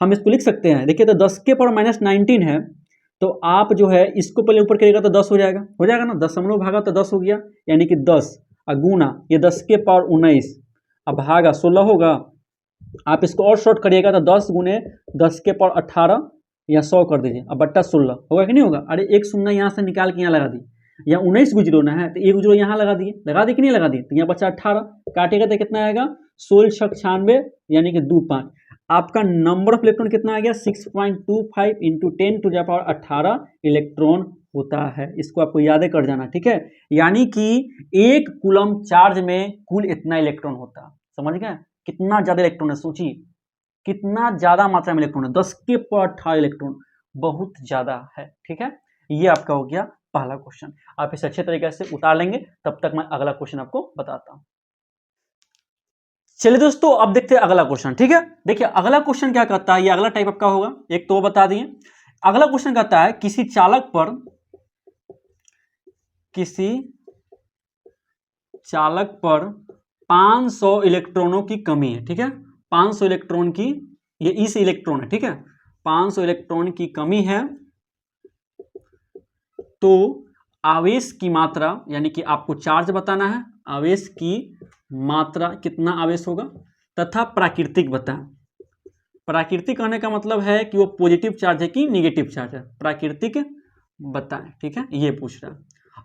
Speaker 1: हम इसको लिख सकते हैं, देखिए तो 10⁻⁻19 है, तो आप जो है इसको पहले ऊपर करिएगा तो 10 हो जाएगा ना, दशमलव भागा तो 10 हो गया, यानी कि 10 गुना ये 10⁻19, अब भागा 16 होगा। आप इसको और शॉर्ट करिएगा तो 10 गुने 10⁻18 या 100 कर दीजिए, अब बट्टा 16 होगा कि नहीं होगा। अरे एक शून्य यहाँ से निकाल के यहाँ लगा दी, या 19 गुजरो ना है, तो एक गुजरो यहाँ लगा दिए कि नहीं लगा दिए, तो यहाँ बचा 18, काटेगा तो कितना आएगा 16×96 यानी कि 25। आपका नंबर ऑफ इलेक्ट्रॉन कितना आ गया 6.25 इंटू 10⁻18 इलेक्ट्रॉन होता है। इसको आपको याद कर जाना, ठीक है, यानी कि 1 कूलम चार्ज में कुल इतना इलेक्ट्रॉन होता है, समझ गए, कितना ज्यादा इलेक्ट्रॉन है, सोचिए कितना ज्यादा मात्रा में इलेक्ट्रॉन है, 10⁻18 इलेक्ट्रॉन, बहुत ज्यादा है, ठीक है। ये आपका हो गया पहला क्वेश्चन, आप इसे अच्छे तरीके से उतार लेंगे, तब तक मैं अगला क्वेश्चन आपको बताता हूं। चलिए दोस्तों अब देखते हैं अगला क्वेश्चन, ठीक है। देखिए अगला क्वेश्चन क्या कहता है, ये अगला टाइप आपका होगा, एक तो बता दिए। अगला क्वेश्चन कहता है किसी चालक पर 500 इलेक्ट्रॉनों की कमी है, ठीक है, 500 इलेक्ट्रॉन की, ये इस इलेक्ट्रॉन है, ठीक है, 500 इलेक्ट्रॉन की कमी है, तो आवेश की मात्रा, यानी कि आपको चार्ज बताना है, आवेश की मात्रा कितना आवेश होगा, तथा प्राकृतिक बताएं। प्राकृतिक कहने का मतलब है कि वो पॉजिटिव चार्ज है कि निगेटिव चार्ज है, प्राकृतिक बताएं, ठीक है, ये पूछ रहा है।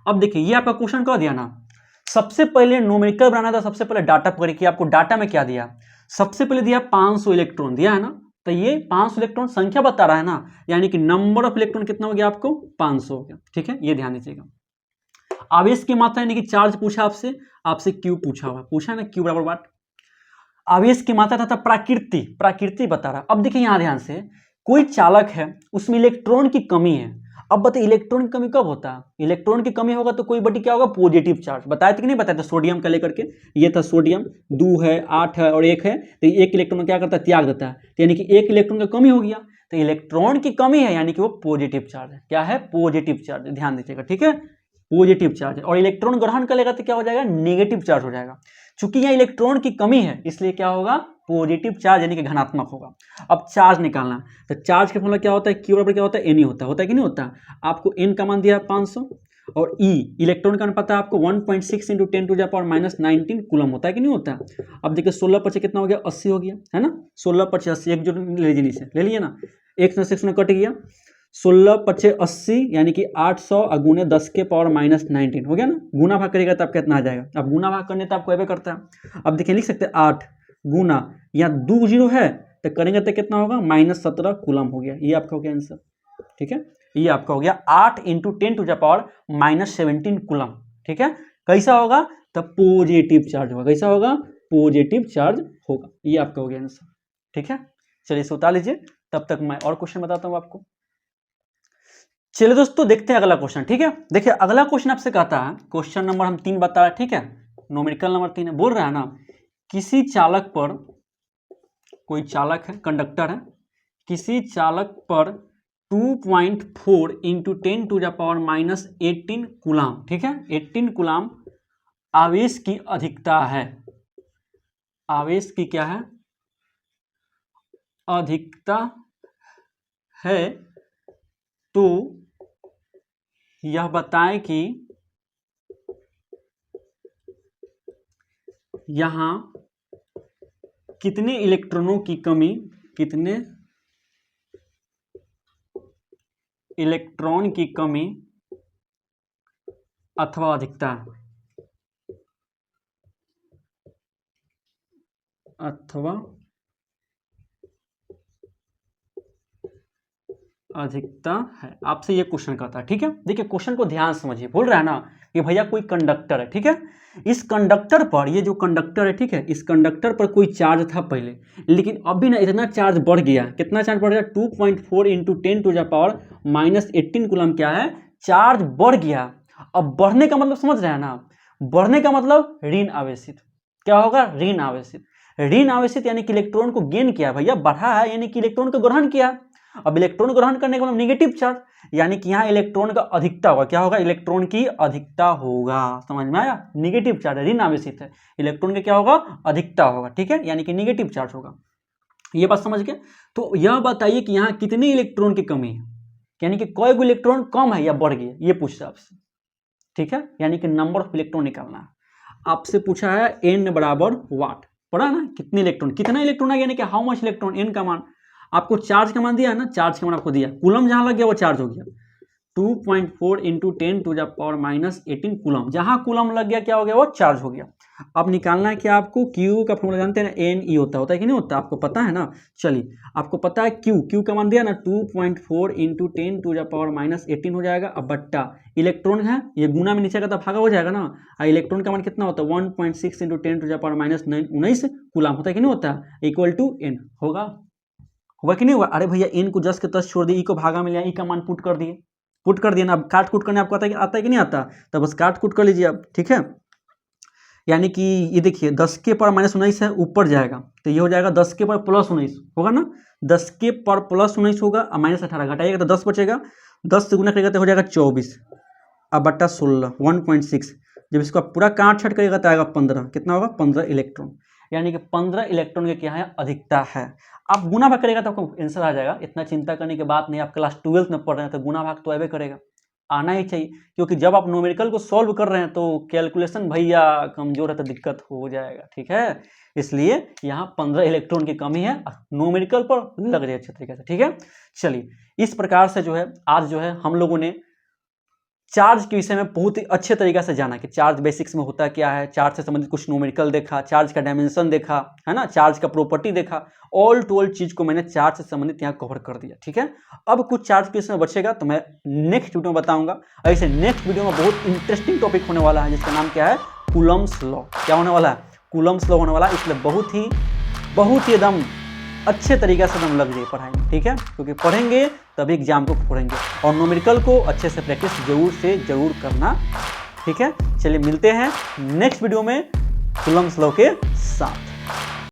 Speaker 1: अब देखिए ये आपका क्वेश्चन कह दिया ना, सबसे पहले न्यूमेरिकल बनाना था, सबसे पहले डाटा पकड़िए कि आपको डाटा में क्या दिया, सबसे पहले दिया 500 इलेक्ट्रॉन दिया है ना, तो ये 500 इलेक्ट्रॉन संख्या बता रहा है ना, यानी कि नंबर ऑफ इलेक्ट्रॉन कितना हो गया आपको 500 हो गया, ठीक है, ये ध्यान दीजिएगा। आवेश की मात्रा यानी कि चार्ज पूछा आपसे क्यू पूछा हुआ, पूछा ना क्यू बराबर वाट, आवेश की मात्रा तथा प्राकृति बता रहा। अब देखिए यहां ध्यान से, कोई चालक है उसमें इलेक्ट्रॉन की कमी है, अब बताइए इलेक्ट्रॉन की कमी कब होता है, इलेक्ट्रॉन की कमी होगा तो कोई बड़ी क्या होगा पॉजिटिव चार्ज, बताया था कि नहीं बताया था, सोडियम का लेकर के, ये था सोडियम, 2 है 8 है और 1 है, तो एक इलेक्ट्रॉन क्या करता है त्याग देता है, तो यानी कि एक इलेक्ट्रॉन की कमी हो गया, तो इलेक्ट्रॉन की कमी है यानी कि वो पॉजिटिव चार्ज है, क्या है पॉजिटिव चार्ज, ध्यान दीजिएगा, ठीक है, पॉजिटिव चार्ज है। और इलेक्ट्रॉन ग्रहण कर लेगा तो क्या हो जाएगा नेगेटिव चार्ज हो जाएगा, चूंकि यहाँ इलेक्ट्रॉन की कमी है इसलिए क्या होगा पॉजिटिव चार्ज यानी कि धनात्मक होगा। अब चार्ज निकालना, तो चार्ज का फॉर्मूला क्या होता है, क्यू बराबर क्या होता है एन ही होता है कि नहीं होता, आपको एन का मान दिया 500, और ई इलेक्ट्रॉन का पता है आपको 1.6 इंटू 10⁻⁻19 कूलम होता है कि नहीं होता। अब देखिए 16 पर कितना हो गया 80 हो गया है ना, 16 पर 80, एक जो ले लीजिए नीचे ले लिए ना, एक से कट गया, 16 पचे 80 यानी कि 800 गुने 10 के पावर माइनस 19 हो गया ना। गुना भाग करेगा तो आप कितना आ जाएगा, अब गुना भाग करने तो आपको ऐसे करता है। अब देखिए लिख सकते हैं 8 गुना, यहाँ 2 जीरो है तो करेंगे तो कितना होगा -17 कूलम हो गया। ये आपका हो गया आंसर, ठीक है। ये आपका हो गया 8 × 10⁻⁻17 कूलम, ठीक है। कैसा होगा, तो पॉजिटिव चार्ज होगा। कैसा होगा, पॉजिटिव चार्ज होगा। ये आपका हो गया आंसर, ठीक है। चलिए इसे उतार लीजिए, तब तक मैं और क्वेश्चन बताता हूँ आपको। चलिए दोस्तों देखते हैं अगला क्वेश्चन, ठीक है। देखिए अगला क्वेश्चन आपसे कहता है, क्वेश्चन नंबर हम 3 बता रहे हैं, ठीक है। न्यूमेरिकल नंबर 3 है, बोल रहा है ना, किसी चालक पर, कोई चालक है, कंडक्टर है, किसी चालक पर 2.4 × 10⁻⁻18 कूलम, ठीक है, 18 कूलम आवेश की अधिकता है। आवेश की क्या है, अधिकता है, तो यह बताएं कि यहां कितने इलेक्ट्रॉनों की कमी, कितने इलेक्ट्रॉन की कमी अथवा अधिकता, अथवा अधिकता है। आपसे ये क्वेश्चन करता है, ठीक है। देखिए क्वेश्चन को ध्यान से समझिए। बोल रहा है ना कि भैया कोई कंडक्टर है, ठीक है, इस कंडक्टर पर, ये जो कंडक्टर है, ठीक है, इस कंडक्टर पर कोई चार्ज था पहले, लेकिन अभी ना इतना चार्ज बढ़ गया। कितना चार्ज बढ़ गया, 2.4 × 10⁻⁻18 कूलम क्या है, चार्ज बढ़ गया। अब बढ़ने का मतलब समझ रहे हैं ना, बढ़ने का मतलब ऋण आवेशित। क्या होगा, ऋण आवेशित। ऋण आवेशित यानी कि इलेक्ट्रॉन को गेन किया भैया, बढ़ा है यानी कि इलेक्ट्रॉन को ग्रहण किया। अब इलेक्ट्रॉन ग्रहण करने का मतलब निगेटिव चार्ज, यानी कि यहाँ इलेक्ट्रॉन का अधिकता होगा। क्या होगा, इलेक्ट्रॉन की अधिकता होगा। समझ में आया, निगेटिव चार्ज ऋण आवेशित है, इलेक्ट्रॉन का क्या होगा, अधिकता होगा, ठीक है, यानी कि निगेटिव चार्ज होगा। ये बात समझ गए। तो यह बताइए कि यहाँ कितने इलेक्ट्रॉन की कमी है, यानी कि कोई भी इलेक्ट्रॉन कम है या बढ़ गया, ये पूछा आपसे, ठीक है, यानी कि नंबर ऑफ इलेक्ट्रॉन निकालना है। आपसे पूछा है n बराबर वाट, पढ़ा ना, कितने इलेक्ट्रॉन, कितना इलेक्ट्रॉन है, यानी कि हाउ मच इलेक्ट्रॉन, n का मान। आपको चार्ज का मान दिया है ना, चार्ज का मान आपको दिया, कूलम जहां लग गया वो चार्ज हो गया। 2.4 × 10⁻⁻18 कूलम, जहां कूलम लग गया क्या हो गया, वो चार्ज हो गया। अब निकालना है कि आपको Q का फॉर्मूला जानते हैं ना, Ne होता है कि नहीं होता, आपको पता है ना। चलिए आपको पता है Q का मान दिया ना, 2.4 × 10⁻⁻18 हो जाएगा। अब बट्टा इलेक्ट्रॉन है, ये गुना में नीचे का तो भागा हो जाएगा ना। इलेक्ट्रॉन का मान कितना होता है, 1.6 × 10⁻⁻19 कूलम होता है कि नहीं होता, इक्वल टू n होगा कि नहीं होगा। अरे भैया n को 10 के 10 छोड़ दिए, ई को भागा में लिया, ई का मान पुट कर दिए ना। अब काट कूट करने आपको आता है कि नहीं आता, तब बस काट कूट कर लीजिए आप, ठीक है। यानी कि ये देखिए 10 के पर -19 है, ऊपर जाएगा तो ये हो जाएगा 10 के पर +19 होगा ना, 10 के पर +19 होगा, और -18 घटाइएगा तो 10 बचेगा, 10 से गुना करेगा तो हो जाएगा 24, अब बट्टा 16 1.6। जब इसको पूरा काट छट करेगा तो आएगा 15, कितना होगा 15 इलेक्ट्रॉन, यानी कि 15 इलेक्ट्रॉन के क्या है, अधिकता है। आप गुना भाग करेगा तो आपको आंसर आ जाएगा, इतना चिंता करने की बात नहीं। आप क्लास 12th में पढ़ रहे हैं तो गुना भाग तो अवे करेगा, आना ही चाहिए, क्योंकि जब आप न्यूमेरिकल को सॉल्व कर रहे हैं तो कैलकुलेशन भैया कमजोर है तो दिक्कत हो जाएगा, ठीक है। इसलिए यहाँ 15 इलेक्ट्रॉन की कमी है, न्यूमेरिकल पर लग रही है अच्छे तरीके से, ठीक है। चलिए इस प्रकार से जो है आज जो है हम लोगों ने चार्ज के विषय में बहुत ही अच्छे तरीके से जाना कि चार्ज बेसिक्स में होता क्या है, चार्ज से संबंधित कुछ न्यूमेरिकल देखा, चार्ज का डायमेंशन देखा, है ना, चार्ज का प्रॉपर्टी देखा, ऑल टू ऑल चीज को मैंने चार्ज से संबंधित यहाँ कवर कर दिया, ठीक है। अब कुछ चार्ज के विषय में बचेगा तो मैं नेक्स्ट वीडियो में बताऊंगा। ऐसे नेक्स्ट वीडियो में बहुत इंटरेस्टिंग टॉपिक होने वाला है जिसका नाम क्या है, कूलम्स लॉ। क्या होने वाला है, कूलम्स लॉ होने वाला है, इसलिए बहुत ही एकदम अच्छे तरीके से एकदम लग जाए पढ़ाई में, ठीक है, क्योंकि पढ़ेंगे तभी एग्जाम को पढ़ेंगे, और न्यूमेरिकल को अच्छे से प्रैक्टिस जरूर करना, ठीक है। चलिए मिलते हैं नेक्स्ट वीडियो में कूलम्स लॉ के साथ।